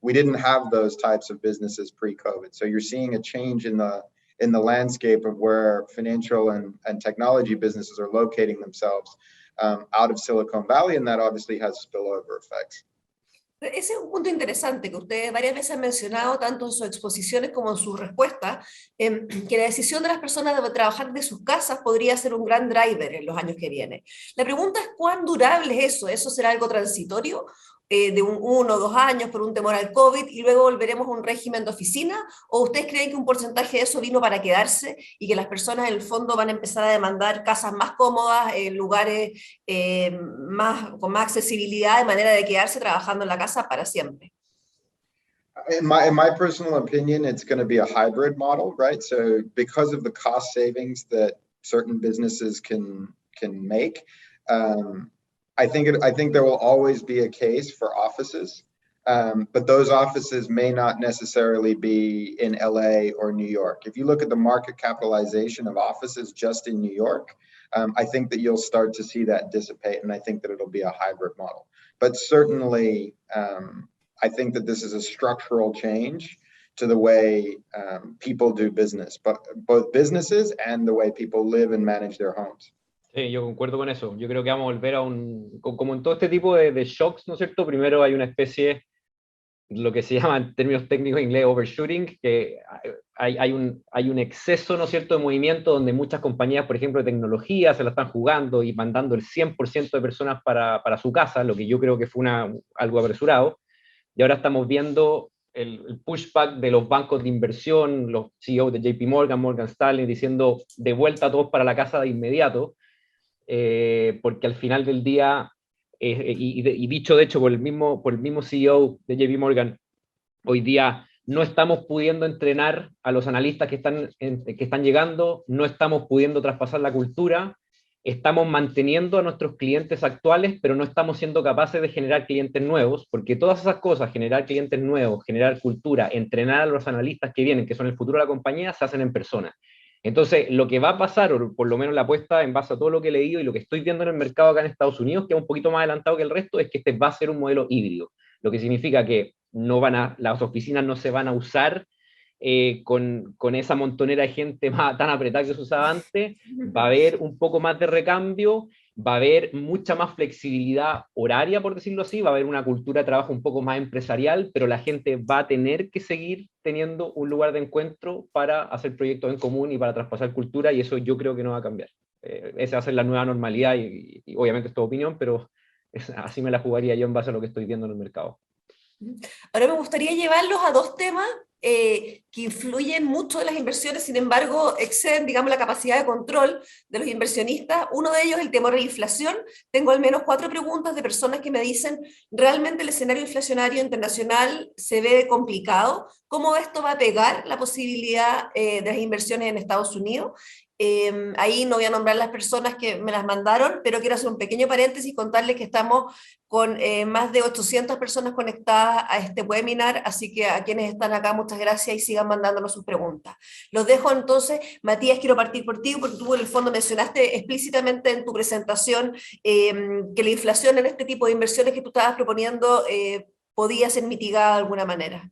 we didn't have those types of businesses pre-COVID. So you're seeing a change in the landscape of where financial and technology businesses are locating themselves out of Silicon Valley, and that obviously has spillover effects. Ese es un punto interesante que ustedes varias veces han mencionado, tanto en sus exposiciones como en sus respuestas, que la decisión de las personas de trabajar de sus casas podría ser un gran driver en los años que vienen. La pregunta es cuán durable es eso. ¿Eso será algo transitorio? De 1 o 2 años por un temor al COVID y luego volveremos a un régimen de oficina, o ustedes creen que un porcentaje de eso vino para quedarse y que las personas en el fondo van a empezar a demandar casas más cómodas, lugares con más accesibilidad, de manera de quedarse trabajando en la casa para siempre? In my personal opinion, it's going to be a hybrid model, right? So because of the cost savings that certain businesses can make, I think there will always be a case for offices, but those offices may not necessarily be in LA or New York. If you look at the market capitalization of offices just in New York, I think that you'll start to see that dissipate, and I think that it'll be a hybrid model. But certainly, I think that this is a structural change to the way people do business, but both businesses and the way people live and manage their homes. Sí, yo concuerdo con eso. Yo creo que vamos a volver a como en todo este tipo de shocks, ¿no es cierto? Primero hay una especie, lo que se llama en términos técnicos en inglés, overshooting, que hay un exceso, ¿no es cierto?, de movimiento donde muchas compañías, por ejemplo, de tecnología, se la están jugando y mandando el 100% de personas para su casa, lo que yo creo que fue algo apresurado. Y ahora estamos viendo el pushback de los bancos de inversión, los CEOs de JP Morgan, Morgan Stanley, diciendo de vuelta a todos para la casa de inmediato. Porque al final del día, y dicho de hecho por el mismo CEO de JP Morgan, hoy día no estamos pudiendo entrenar a los analistas que están llegando, no estamos pudiendo traspasar la cultura, estamos manteniendo a nuestros clientes actuales, pero no estamos siendo capaces de generar clientes nuevos, porque todas esas cosas, generar clientes nuevos, generar cultura, entrenar a los analistas que vienen, que son el futuro de la compañía, se hacen en persona. Entonces, lo que va a pasar, o por lo menos la apuesta en base a todo lo que he leído y lo que estoy viendo en el mercado acá en Estados Unidos, que es un poquito más adelantado que el resto, es que este va a ser un modelo híbrido, lo que significa que las oficinas no se van a usar con esa montonera de gente tan apretada que se usaba antes, va a haber un poco más de recambio, va a haber mucha más flexibilidad horaria, por decirlo así, va a haber una cultura de trabajo un poco más empresarial, pero la gente va a tener que seguir teniendo un lugar de encuentro para hacer proyectos en común y para traspasar cultura, y eso yo creo que no va a cambiar. Esa va a ser la nueva normalidad, y obviamente es tu opinión, pero así me la jugaría yo en base a lo que estoy viendo en el mercado. Ahora me gustaría llevarlos a 2 temas que influyen mucho en las inversiones, sin embargo, exceden, digamos, la capacidad de control de los inversionistas. Uno de ellos es el temor a la inflación. Tengo al menos 4 preguntas de personas que me dicen, ¿realmente el escenario inflacionario internacional se ve complicado? ¿Cómo esto va a pegar la posibilidad de las inversiones en Estados Unidos? Ahí no voy a nombrar las personas que me las mandaron, pero quiero hacer un pequeño paréntesis y contarles que estamos con más de 800 personas conectadas a este webinar, así que a quienes están acá, muchas gracias y sigan mandándonos sus preguntas. Los dejo entonces. Matías, quiero partir por ti, porque tú en el fondo mencionaste explícitamente en tu presentación que la inflación en este tipo de inversiones que tú estabas proponiendo podía ser mitigada de alguna manera.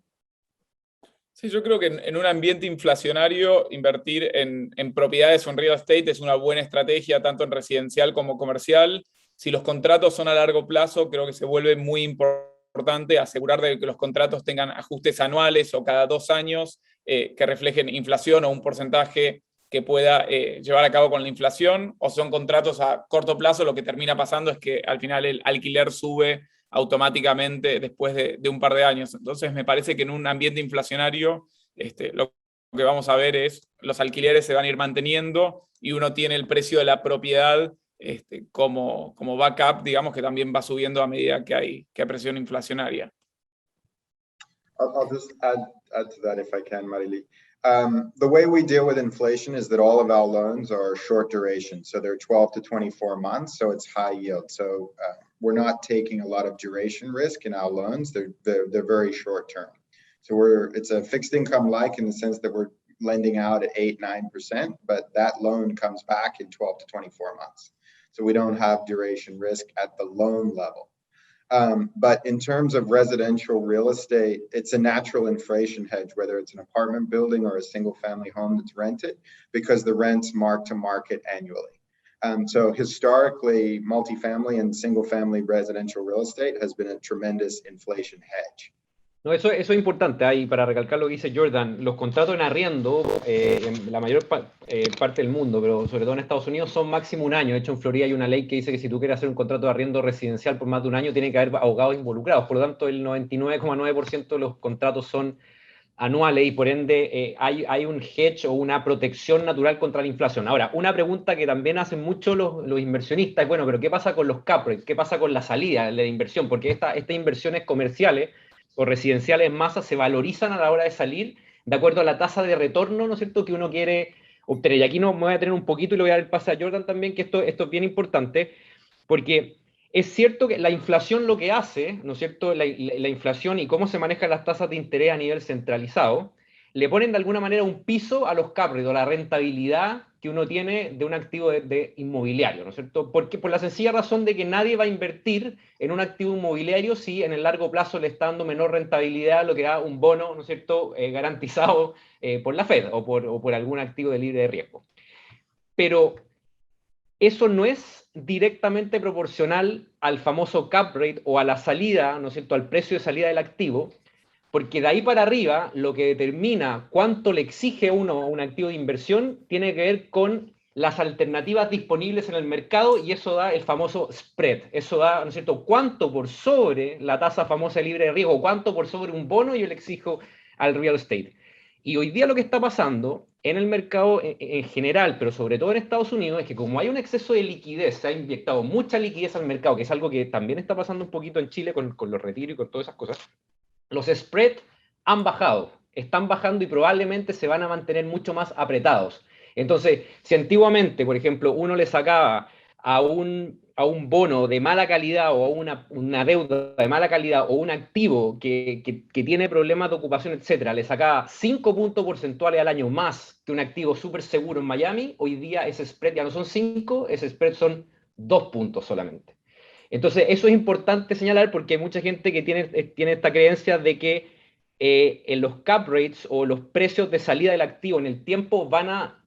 Sí, yo creo que en un ambiente inflacionario invertir en propiedades o en real estate es una buena estrategia, tanto en residencial como comercial. Si los contratos son a largo plazo, creo que se vuelve muy importante asegurar de que los contratos tengan ajustes anuales o cada 2 años que reflejen inflación o un porcentaje que pueda llevar a cabo con la inflación, o son contratos a corto plazo, lo que termina pasando es que al final el alquiler sube automáticamente después de un par de años. Entonces me parece que en un ambiente inflacionario lo que vamos a ver es los alquileres se van a ir manteniendo y uno tiene el precio de la propiedad como backup, digamos, que también va subiendo a medida que hay presión inflacionaria. I'll just add to that if I can, Marily. The way we deal with inflation is that all of our loans are short duration. So they're 12 to 24 months. So it's high yield. So we're not taking a lot of duration risk in our loans. They're very short term. So it's a fixed income like in the sense that we're lending out at 8-9%, but that loan comes back in 12 to 24 months. So we don't have duration risk at the loan level. But in terms of residential real estate, it's a natural inflation hedge, whether it's an apartment building or a single family home that's rented, because the rents mark to market annually. So historically, multifamily and single family residential real estate has been a tremendous inflation hedge. No, eso es importante, y para recalcar lo que dice Jordan, los contratos en arriendo, en la mayor parte del mundo, pero sobre todo en Estados Unidos, son máximo un año. De hecho, en Florida hay una ley que dice que si tú quieres hacer un contrato de arriendo residencial por más de un año, tiene que haber abogados involucrados. Por lo tanto, el 99,9% de los contratos son anuales y por ende hay un hedge o una protección natural contra la inflación. Ahora, una pregunta que también hacen mucho los inversionistas es, bueno, pero ¿qué pasa con los cap rates? ¿Qué pasa con la salida de la inversión? Porque estas inversiones comerciales o residenciales en masa se valorizan a la hora de salir de acuerdo a la tasa de retorno, ¿no es cierto?, que uno quiere obtener. Y aquí me voy a tener un poquito y le voy a dar el pase a Jordan también, que esto es bien importante, porque es cierto que la inflación lo que hace, ¿no es cierto?, la inflación y cómo se manejan las tasas de interés a nivel centralizado, le ponen de alguna manera un piso a los cap rates, a la rentabilidad que uno tiene de un activo de inmobiliario, ¿no es cierto? Porque por la sencilla razón de que nadie va a invertir en un activo inmobiliario si en el largo plazo le está dando menor rentabilidad lo que da un bono, ¿no es cierto?, garantizado por la Fed o por algún activo de libre de riesgo. Pero eso no es directamente proporcional al famoso cap rate o a la salida, ¿no es cierto?, al precio de salida del activo, porque de ahí para arriba lo que determina cuánto le exige uno a un activo de inversión tiene que ver con las alternativas disponibles en el mercado y eso da el famoso spread. Eso da, ¿no es cierto?, cuánto por sobre la tasa famosa de libre de riesgo, cuánto por sobre un bono yo le exijo al real estate. Y hoy día lo que está pasando en el mercado en general, pero sobre todo en Estados Unidos, es que como hay un exceso de liquidez, se ha inyectado mucha liquidez al mercado, que es algo que también está pasando un poquito en Chile con los retiros y con todas esas cosas, los spreads han bajado, están bajando y probablemente se van a mantener mucho más apretados. Entonces, si antiguamente, por ejemplo, uno le sacaba a un bono de mala calidad o a una deuda de mala calidad o un activo que tiene problemas de ocupación, etcétera, le sacaba 5 puntos porcentuales al año más que un activo súper seguro en Miami, hoy día ese spread ya no son 5, ese spread son 2 puntos solamente. Entonces, eso es importante señalar porque hay mucha gente que tiene esta creencia de que en los cap rates o los precios de salida del activo en el tiempo van a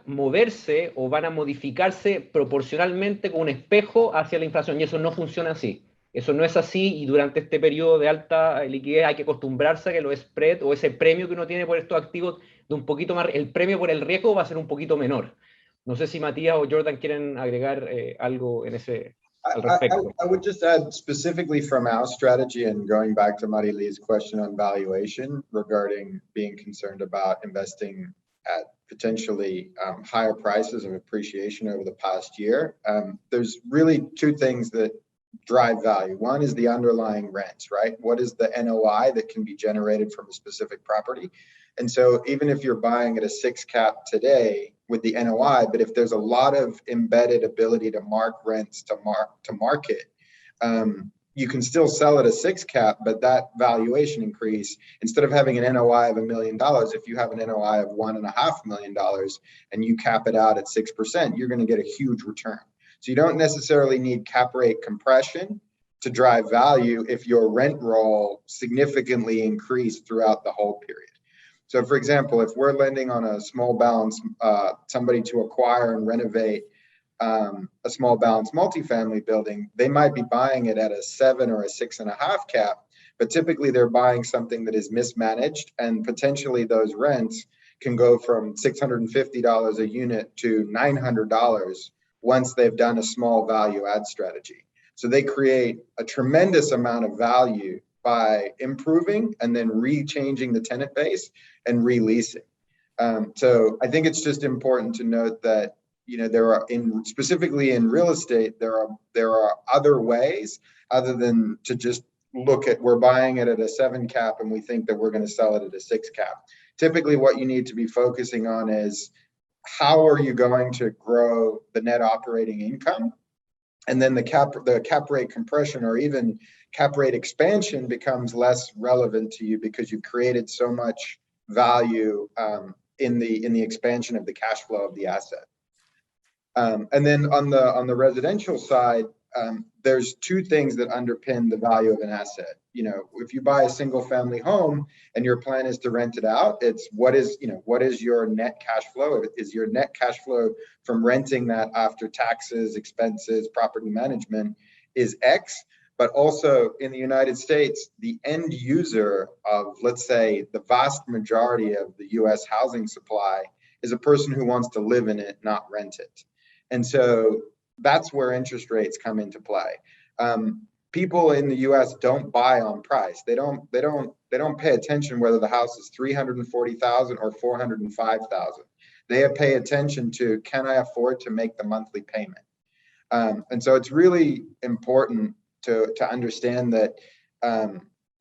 moverse o van a modificarse proporcionalmente con un espejo hacia la inflación, y eso no funciona así. Eso no es así, y durante este periodo de alta liquidez hay que acostumbrarse a que los spreads o ese premio que uno tiene por estos activos de un poquito más, el premio por el riesgo va a ser un poquito menor. No sé si Matías o Jordan quieren agregar algo en ese al respecto. I would just add specifically from our strategy, and going back to Marilee's question on valuation regarding being concerned about investing at potentially higher prices of appreciation over the past year. There's really two things that drive value. One is the underlying rents, right? What is the NOI that can be generated from a specific property? And so even if you're buying at a 6 cap today with the NOI, but if there's a lot of embedded ability to mark rents to market, you can still sell at a 6 cap, but that valuation increase, instead of having an NOI of $1 million, if you have an NOI of $1.5 million and you cap it out at 6%, you're going to get a huge return. So you don't necessarily need cap rate compression to drive value if your rent roll significantly increased throughout the whole period. So for example, if we're lending on a small balance, somebody to acquire and renovate a small balance multifamily building, they might be buying it at a 7 or a 6.5 cap, but typically they're buying something that is mismanaged, and potentially those rents can go from $650 a unit to $900 once they've done a small value add strategy. So they create a tremendous amount of value by improving and then re-changing the tenant base and releasing. So I think it's just important to note that, you know, there are specifically in real estate, there are other ways other than to just look at, we're buying it at a 7 cap and we think that we're going to sell it at a 6 cap. typically what you need to be focusing on is how are you going to grow the net operating income? And then the cap rate compression or even cap rate expansion becomes less relevant to you because you've created so much value in the expansion of the cash flow of the asset. And then on the residential side, there's two things that underpin the value of an asset. You know, if you buy a single family home and your plan is to rent it out, it's what is your net cash flow? Is your net cash flow from renting that after taxes, expenses, property management is X? But also in the United States, the end user of, let's say, the vast majority of the US housing supply is a person who wants to live in it, not rent it. And so that's where interest rates come into play. People in the U.S. don't buy on price. They don't pay attention whether the house is $340,000 or $405,000. They pay attention to, can I afford to make the monthly payment? And so it's really important to understand that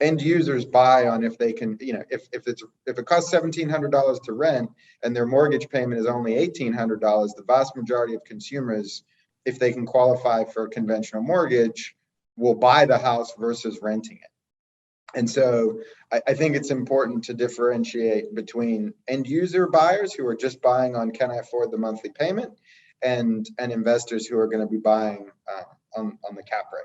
end users buy on if they can, you know, if it costs $1,700 to rent and their mortgage payment is only $1,800, the vast majority of consumers, if they can qualify for a conventional mortgage, will buy the house versus renting it. And so I think it's important to differentiate between end user buyers who are just buying on, can I afford the monthly payment, and investors who are going to be buying on the cap rate.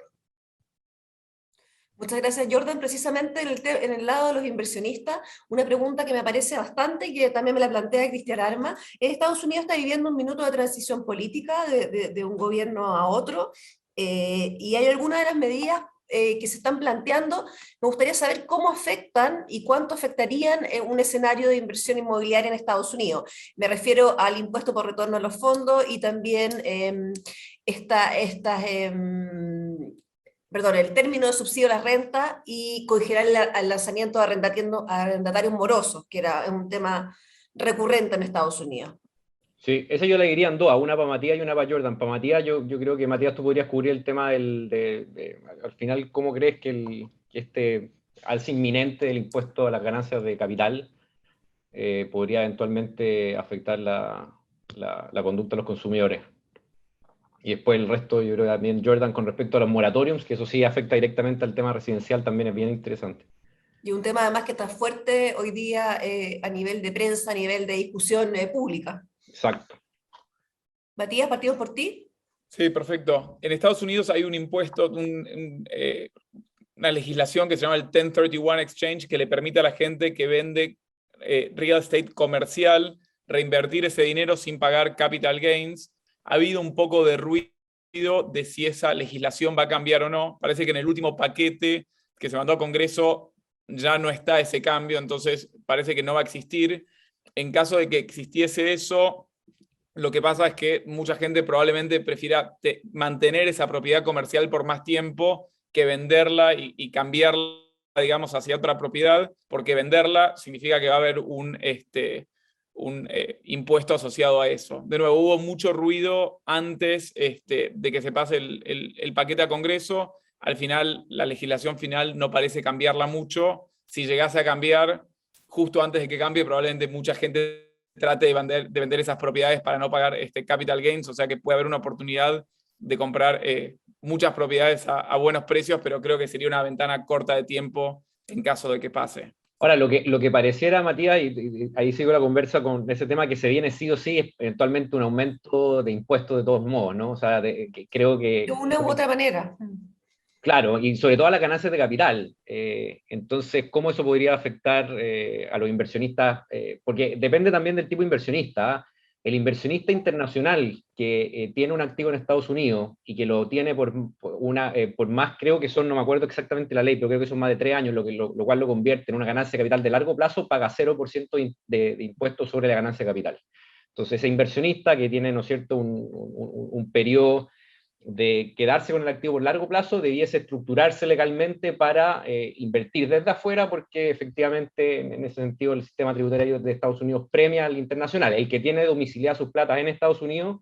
Muchas gracias, Jordan. Precisamente en el lado de los inversionistas, una pregunta que me parece bastante y que también me la plantea Cristian Arma. Estados Unidos está viviendo un minuto de transición política de un gobierno a otro, y hay algunas de las medidas que se están planteando. Me gustaría saber cómo afectan y cuánto afectarían un escenario de inversión inmobiliaria en Estados Unidos. Me refiero al impuesto por retorno a los fondos y también el término de subsidio a la renta y congelar el lanzamiento de arrendatarios morosos, que era un tema recurrente en Estados Unidos. Sí, esa yo le diría en dos, una para Matías y una para Jordan. Para Matías, yo creo que Matías, tú podrías cubrir el tema al final, ¿cómo crees que este alza inminente del impuesto a las ganancias de capital podría eventualmente afectar la conducta de los consumidores? Y después el resto, yo creo que también Jordan, con respecto a los moratoriums, que eso sí afecta directamente al tema residencial, también es bien interesante. Y un tema además que está fuerte hoy día a nivel de prensa, a nivel de discusión pública. Exacto. Matías, ¿partimos por ti? Sí, perfecto. En Estados Unidos hay un impuesto, una legislación que se llama el 1031 Exchange, que le permite a la gente que vende real estate comercial reinvertir ese dinero sin pagar capital gains. Ha habido un poco de ruido de si esa legislación va a cambiar o no. Parece que en el último paquete que se mandó a Congreso ya no está ese cambio, entonces parece que no va a existir. En caso de que existiese eso, lo que pasa es que mucha gente probablemente prefiera mantener esa propiedad comercial por más tiempo que venderla y cambiarla, digamos, hacia otra propiedad, porque venderla significa que va a haber un impuesto asociado a eso. De nuevo, hubo mucho ruido antes de que se pase el paquete a Congreso. Al final, la legislación final no parece cambiarla mucho. Si llegase a cambiar, justo antes de que cambie, probablemente mucha gente trate de vender esas propiedades para no pagar capital gains, o sea que puede haber una oportunidad de comprar muchas propiedades a buenos precios, pero creo que sería una ventana corta de tiempo en caso de que pase. Ahora, lo que pareciera, Matías, y ahí sigo la conversa con ese tema que se viene sí o sí, es eventualmente un aumento de impuestos de todos modos, ¿no? O sea, creo que... De una u otra manera. Claro, y sobre todo a las ganancias de capital. Entonces, ¿cómo eso podría afectar a los inversionistas? Porque depende también del tipo de inversionista. El inversionista internacional que tiene un activo en Estados Unidos y que lo tiene por más, creo que son, no me acuerdo exactamente la ley, pero creo que son más de 3 años, lo cual lo convierte en una ganancia de capital de largo plazo, paga 0% de impuestos sobre la ganancia de capital. Entonces, ese inversionista que tiene, ¿no es cierto?, un periodo de quedarse con el activo por largo plazo, debiese estructurarse legalmente para invertir desde afuera, porque efectivamente en ese sentido el sistema tributario de Estados Unidos premia al internacional. El que tiene domiciliadas sus platas en Estados Unidos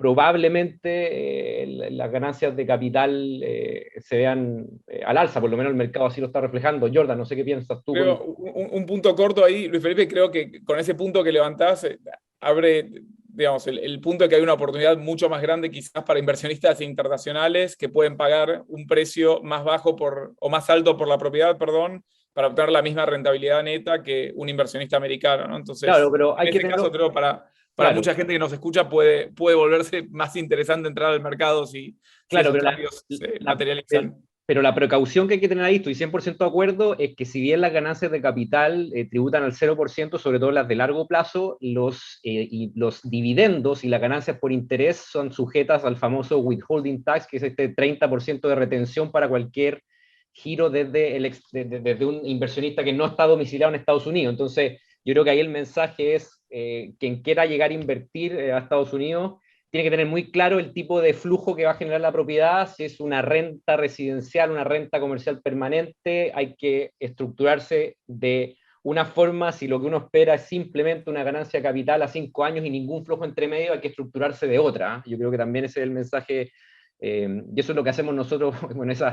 probablemente las ganancias de capital se vean al alza, por lo menos el mercado así lo está reflejando. Jordan, no sé qué piensas tú. Creo, un punto corto ahí, Luis Felipe, creo que con ese punto que levantás, abre, digamos, el punto de que hay una oportunidad mucho más grande quizás para inversionistas internacionales que pueden pagar un precio más bajo o más alto por la propiedad, perdón, para obtener la misma rentabilidad neta que un inversionista americano, ¿no? Entonces, Claro, pero hay en que ese tenerlo, caso creo para claro, mucha gente que nos escucha puede volverse más interesante entrar al mercado si claro, esos pero cambios se materializan. pero la precaución que hay que tener ahí, estoy 100% de acuerdo, es que si bien las ganancias de capital tributan al 0%, sobre todo las de largo plazo, y los dividendos y las ganancias por interés son sujetas al famoso withholding tax, que es este 30% de retención para cualquier giro desde un inversionista que no está domiciliado en Estados Unidos. Entonces, yo creo que ahí el mensaje es, quien quiera llegar a invertir a Estados Unidos, tiene que tener muy claro el tipo de flujo que va a generar la propiedad, si es una renta residencial, una renta comercial permanente, hay que estructurarse de una forma, si lo que uno espera es simplemente una ganancia de capital a 5 años y ningún flujo entre medio, hay que estructurarse de otra. Yo creo que también ese es el mensaje, y eso es lo que hacemos nosotros, bueno, eso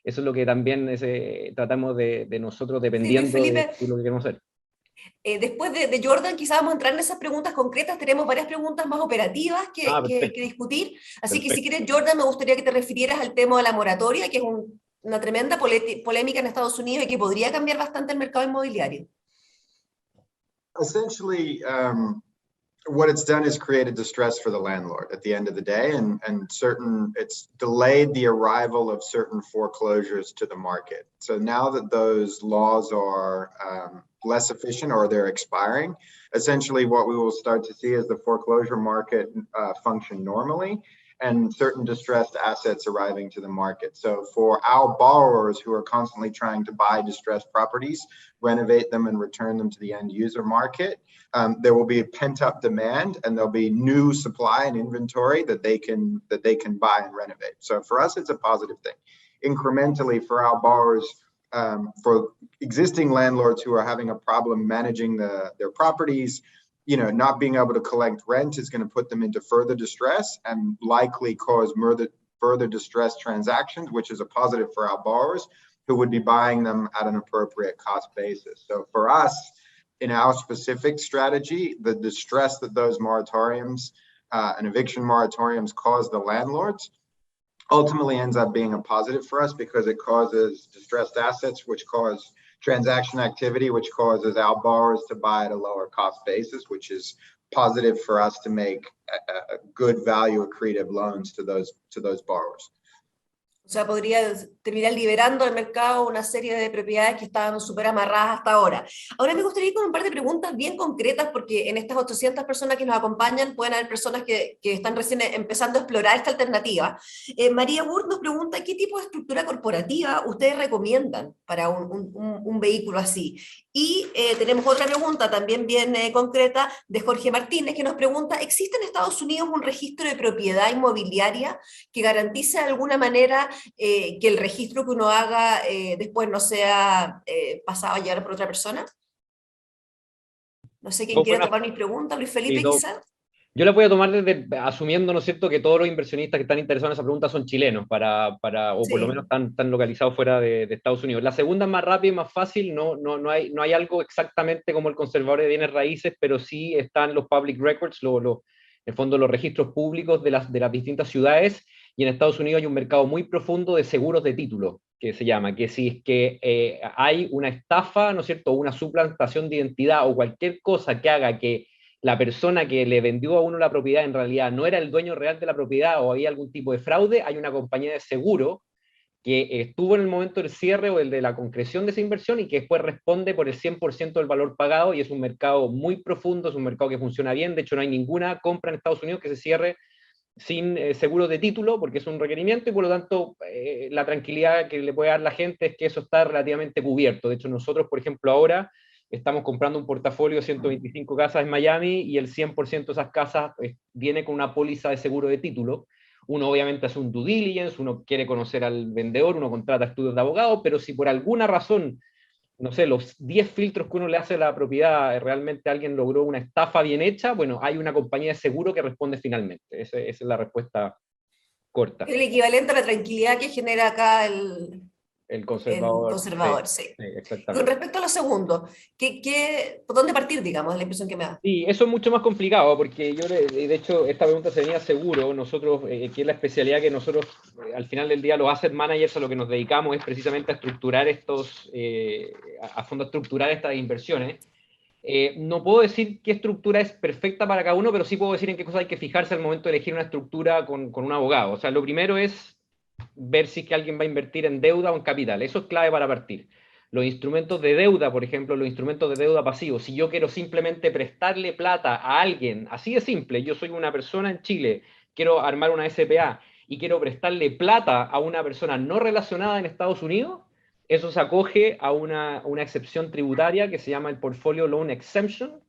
es lo que también tratamos de nosotros, Sí, Luis dependiendo Felipe, de lo que queremos hacer. después de Jordan, quizás vamos a entrar en esas preguntas concretas. Tenemos varias preguntas más operativas que Perfecto, discutir. Así que si perfecto. quieres, Jordan, me gustaría que te refirieras al tema de la moratoria, que es una tremenda polémica en Estados Unidos y que podría cambiar bastante el mercado inmobiliario. Essentially, what it's done is created distress for the landlord at the end of the day, and it's delayed the arrival of certain foreclosures to the market. So now that those laws are less efficient or they're expiring, essentially what we will start to see is the foreclosure market function normally and certain distressed assets arriving to the market. So for our borrowers who are constantly trying to buy distressed properties, renovate them and return them to the end user market, there will be a pent-up demand and there'll be new supply and inventory that they can buy and renovate. So for us, it's a positive thing. Incrementally for our borrowers, for existing landlords who are having a problem managing their properties, not being able to collect rent is going to put them into further distress and likely cause further distress transactions, which is a positive for our borrowers who would be buying them at an appropriate cost basis. So for us, in our specific strategy, the distress that those moratoriums and eviction moratoriums cause the landlords ultimately ends up being a positive for us because it causes distressed assets, which cause transaction activity, which causes our borrowers to buy at a lower cost basis, which is positive for us to make a good value accretive loans to those borrowers. O sea, podría terminar liberando al mercado una serie de propiedades que estaban súper amarradas hasta ahora. Ahora me gustaría ir con un par de preguntas bien concretas, porque en estas 800 personas que nos acompañan pueden haber personas que están recién empezando a explorar esta alternativa. María Wurth nos pregunta, ¿qué tipo de estructura corporativa ustedes recomiendan para un vehículo así? Y tenemos otra pregunta también bien concreta de Jorge Martínez, que nos pregunta, ¿existe en Estados Unidos un registro de propiedad inmobiliaria que garantice de alguna manera que el registro que uno haga después no sea pasado a llevar por otra persona? No sé quién quiere tomar mi pregunta, Luis Felipe, quizás. Yo la voy a tomar asumiendo, ¿no es cierto?, que todos los inversionistas que están interesados en esa pregunta son chilenos, o por lo menos están localizados fuera de Estados Unidos. La segunda es más rápida y más fácil, no hay algo exactamente como el conservador de bienes raíces, pero sí están los public records, en el fondo los registros públicos de las distintas ciudades, y en Estados Unidos hay un mercado muy profundo de seguros de título, que se llama, que si es que hay una estafa, ¿no es cierto?, una suplantación de identidad o cualquier cosa que haga que la persona que le vendió a uno la propiedad en realidad no era el dueño real de la propiedad o había algún tipo de fraude, hay una compañía de seguro que estuvo en el momento del cierre o el de la concreción de esa inversión y que después responde por el 100% del valor pagado, y es un mercado muy profundo, es un mercado que funciona bien. De hecho, no hay ninguna compra en Estados Unidos que se cierre sin seguro de título, porque es un requerimiento, y por lo tanto la tranquilidad que le puede dar la gente es que eso está relativamente cubierto. De hecho, nosotros, por ejemplo, ahora estamos comprando un portafolio de 125 casas en Miami y el 100% de esas casas viene con una póliza de seguro de título. Uno obviamente hace un due diligence, uno quiere conocer al vendedor, uno contrata estudios de abogado, pero si por alguna razón no sé, los 10 filtros que uno le hace a la propiedad, realmente alguien logró una estafa bien hecha, bueno, hay una compañía de seguro que responde finalmente. Esa es la respuesta corta. El equivalente a la tranquilidad que genera acá el conservador. conservador, Sí, sí. sí, Y exactamente. con respecto a lo segundo, ¿por dónde partir, digamos, es la impresión que me da? Sí, eso es mucho más complicado, porque yo, de hecho, esta pregunta se venía seguro. Nosotros, que es la especialidad que nosotros, al final del día, los asset managers a lo que nos dedicamos es precisamente a estructurar a fondo a estructurar estas inversiones. No puedo decir qué estructura es perfecta para cada uno, pero sí puedo decir en qué cosas hay que fijarse al momento de elegir una estructura con un abogado. O sea, lo primero es ver si es que alguien va a invertir en deuda o en capital. Eso es clave para partir. Los instrumentos de deuda, por ejemplo, los instrumentos de deuda pasivos, si yo quiero simplemente prestarle plata a alguien, así de simple, yo soy una persona en Chile, quiero armar una SPA y quiero prestarle plata a una persona no relacionada en Estados Unidos, eso se acoge a una excepción tributaria que se llama el Portfolio Loan Exemption,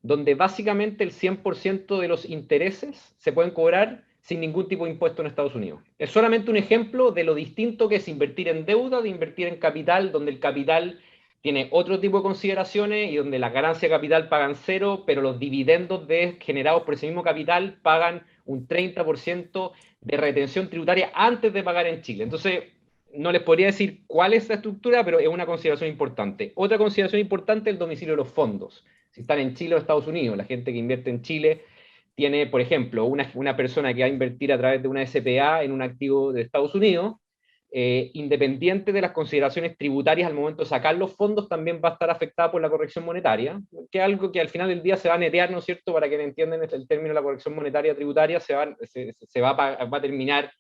donde básicamente el 100% de los intereses se pueden cobrar sin ningún tipo de impuesto en Estados Unidos. Es solamente un ejemplo de lo distinto que es invertir en deuda de invertir en capital, donde el capital tiene otro tipo de consideraciones y donde las ganancias de capital pagan cero, pero los dividendos generados por ese mismo capital pagan un 30% de retención tributaria antes de pagar en Chile. Entonces, no les podría decir cuál es la estructura, pero es una consideración importante. Otra consideración importante es el domicilio de los fondos. Si están en Chile o Estados Unidos, la gente que invierte en Chile tiene, por ejemplo, una persona que va a invertir a través de una SPA en un activo de Estados Unidos, independiente de las consideraciones tributarias al momento de sacar los fondos, también va a estar afectada por la corrección monetaria, que es algo que al final del día se va a netear, ¿no es cierto? Para que entiendan el término de la corrección monetaria tributaria, se va a terminar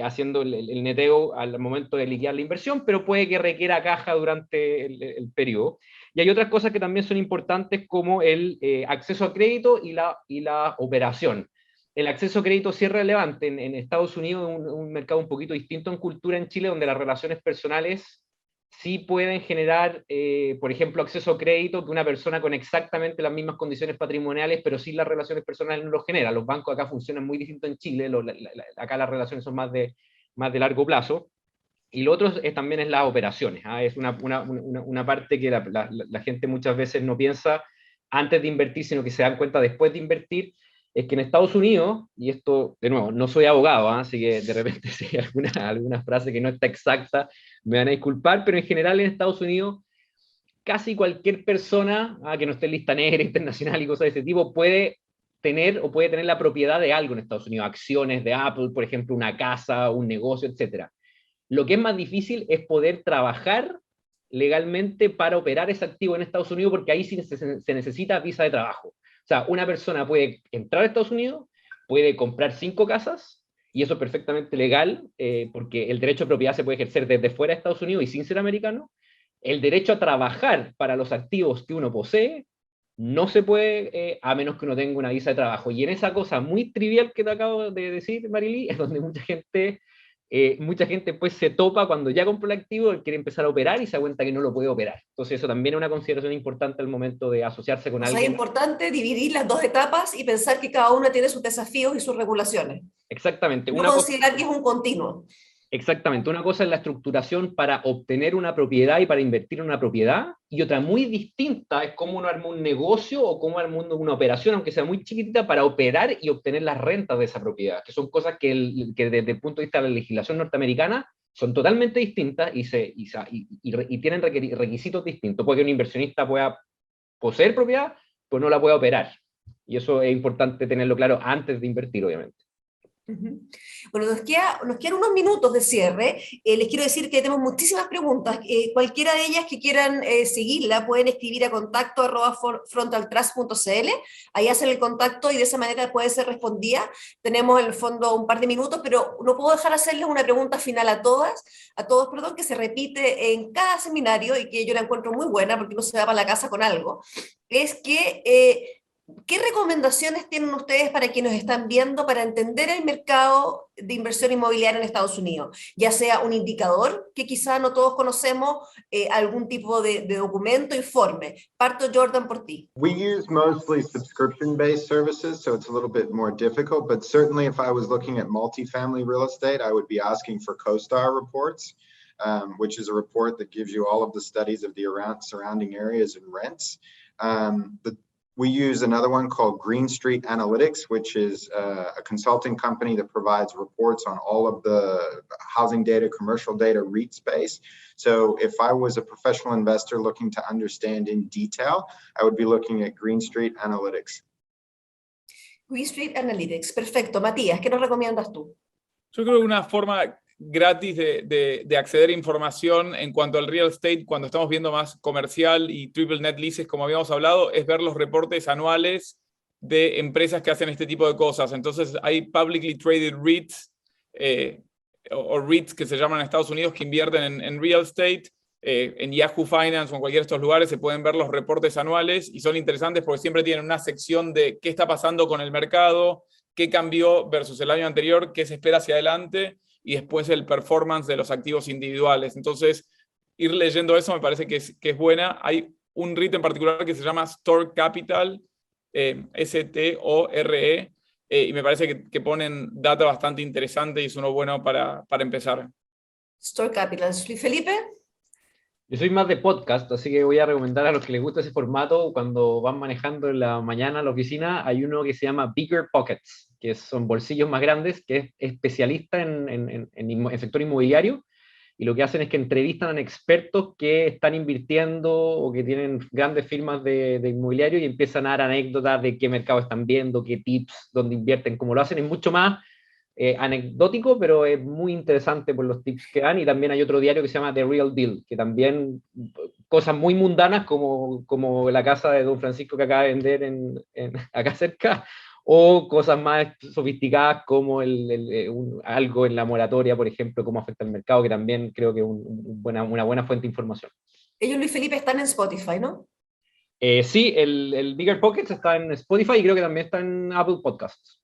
haciendo el neteo al momento de liquidar la inversión, pero puede que requiera caja durante el periodo. Y hay otras cosas que también son importantes como el acceso a crédito y la operación. El acceso a crédito sí es relevante. En Estados Unidos es un mercado un poquito distinto en cultura en Chile, donde las relaciones personales sí pueden generar, por ejemplo, acceso a crédito que una persona con exactamente las mismas condiciones patrimoniales, pero sin las relaciones personales no lo genera. Los bancos acá funcionan muy distinto en Chile, acá las relaciones son más de largo plazo. Y lo otro también es las operaciones. Es una parte que la gente muchas veces no piensa antes de invertir, sino que se dan cuenta después de invertir, es que en Estados Unidos, y esto, de nuevo, no soy abogado, así que de repente si hay alguna frase que no está exacta, me van a disculpar, pero en general en Estados Unidos, casi cualquier persona que no esté en lista negra internacional y cosas de ese tipo puede tener la propiedad de algo en Estados Unidos, acciones de Apple, por ejemplo, una casa, un negocio, etcétera. Lo que es más difícil es poder trabajar legalmente para operar ese activo en Estados Unidos, porque ahí sí se necesita visa de trabajo. O sea, una persona puede entrar a Estados Unidos, puede comprar 5 casas, y eso es perfectamente legal, porque el derecho de propiedad se puede ejercer desde fuera de Estados Unidos y sin ser americano. El derecho a trabajar para los activos que uno posee no se puede, a menos que uno tenga una visa de trabajo. Y en esa cosa muy trivial que te acabo de decir, Marily, es donde mucha gente pues se topa cuando ya compró el activo, quiere empezar a operar y se da cuenta que no lo puede operar. Entonces eso también es una consideración importante al momento de asociarse con O sea, es alguien. importante dividir las dos etapas y pensar que cada una tiene sus desafíos y sus regulaciones. Exactamente. No considerar que es un continuo. Exactamente, una cosa es la estructuración para obtener una propiedad y para invertir en una propiedad, y otra muy distinta es cómo uno arma un negocio o cómo arma una operación, aunque sea muy chiquitita, para operar y obtener las rentas de esa propiedad, que son cosas que desde el punto de vista de la legislación norteamericana son totalmente distintas y tienen requisitos distintos. Puede que un inversionista pueda poseer propiedad, pero no la pueda operar. Y eso es importante tenerlo claro antes de invertir, obviamente. Bueno, nos quedan unos minutos de cierre. Les quiero decir que tenemos muchísimas preguntas. Cualquiera de ellas que quieran seguirla pueden escribir a contacto@frontaltrust.cl. Ahí hacen el contacto y de esa manera puede ser respondida. Tenemos en el fondo un par de minutos, pero no puedo dejar de hacerles una pregunta final a todos, que se repite en cada seminario y que yo la encuentro muy buena porque uno se va para la casa con algo. Es que ¿qué recomendaciones tienen ustedes para quienes están viendo para entender el mercado de inversión inmobiliaria en Estados Unidos? Ya sea un indicador, que quizá no todos conocemos, algún tipo de documento, informe. Parto, Jordan, por ti. We use mostly subscription-based services, so it's a little bit more difficult, but certainly if I was looking at multifamily real estate, I would be asking for CoStar reports. which is a report that gives you all of the studies of the surrounding areas and rents. We use another one called Green Street Analytics, which is a consulting company that provides reports on all of the housing data, commercial data, REIT space. So if I was a professional investor looking to understand in detail, I would be looking at Green Street Analytics. Green Street Analytics, perfecto. Matías, ¿qué nos recomiendas tú? Yo creo que una forma gratis de acceder a información en cuanto al real estate, cuando estamos viendo más comercial y triple net leases, como habíamos hablado, es ver los reportes anuales de empresas que hacen este tipo de cosas. Entonces hay publicly traded REITs, o REITs que se llaman en Estados Unidos, que invierten en real estate. En Yahoo Finance o en cualquiera de estos lugares se pueden ver los reportes anuales y son interesantes porque siempre tienen una sección de qué está pasando con el mercado, qué cambió versus el año anterior, qué se espera hacia adelante, y después el performance de los activos individuales. Entonces, ir leyendo eso me parece que es buena. Hay un REIT en particular que se llama Store Capital, STORE, y me parece que ponen data bastante interesante y es uno bueno para empezar. Store Capital. Felipe. Yo soy más de podcast, así que voy a recomendar a los que les gusta ese formato, cuando van manejando en la mañana a la oficina, hay uno que se llama Bigger Pockets, que son bolsillos más grandes, que es especialista en sector inmobiliario, y lo que hacen es que entrevistan a expertos que están invirtiendo o que tienen grandes firmas de inmobiliario y empiezan a dar anécdotas de qué mercado están viendo, qué tips, dónde invierten, cómo lo hacen. Es mucho más anecdótico, pero es muy interesante por los tips que dan. Y también hay otro diario que se llama The Real Deal, que también cosas muy mundanas como la casa de Don Francisco que acaba de vender acá cerca, o cosas más sofisticadas como algo en la moratoria, por ejemplo, cómo afecta el mercado, que también creo que es una buena fuente de información. Ellos, Luis Felipe, están en Spotify, ¿no? Sí, el Bigger Pockets está en Spotify y creo que también está en Apple Podcasts.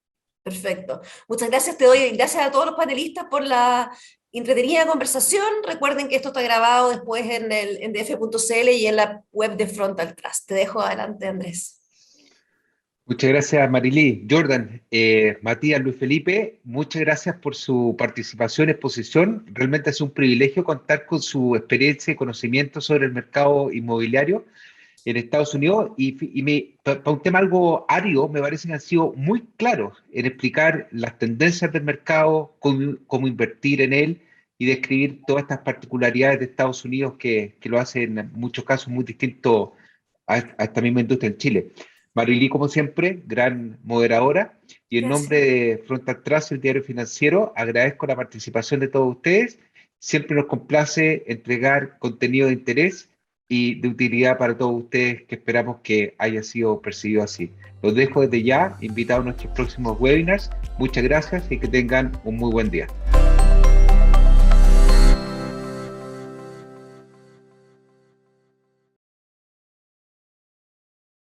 Perfecto. Muchas gracias, te doy gracias a todos los panelistas por la entretenida conversación. Recuerden que esto está grabado después en df.cl y en la web de Frontal Trust. Te dejo adelante, Andrés. Muchas gracias, Marilí. Jordan, Matías, Luis Felipe, muchas gracias por su participación y exposición. Realmente es un privilegio contar con su experiencia y conocimiento sobre el mercado inmobiliario en Estados Unidos, y para un tema algo árido, me parece que han sido muy claros en explicar las tendencias del mercado, cómo invertir en él y describir todas estas particularidades de Estados Unidos que lo hacen en muchos casos muy distinto a esta misma industria en Chile. Marilí, como siempre, gran moderadora, y en nombre de Frontal Trust, el diario financiero, agradezco la participación de todos ustedes. Siempre nos complace entregar contenido de interés y de utilidad para todos ustedes, que esperamos que haya sido percibido así. Los dejo desde ya, invitados a nuestros próximos webinars. Muchas gracias y que tengan un muy buen día.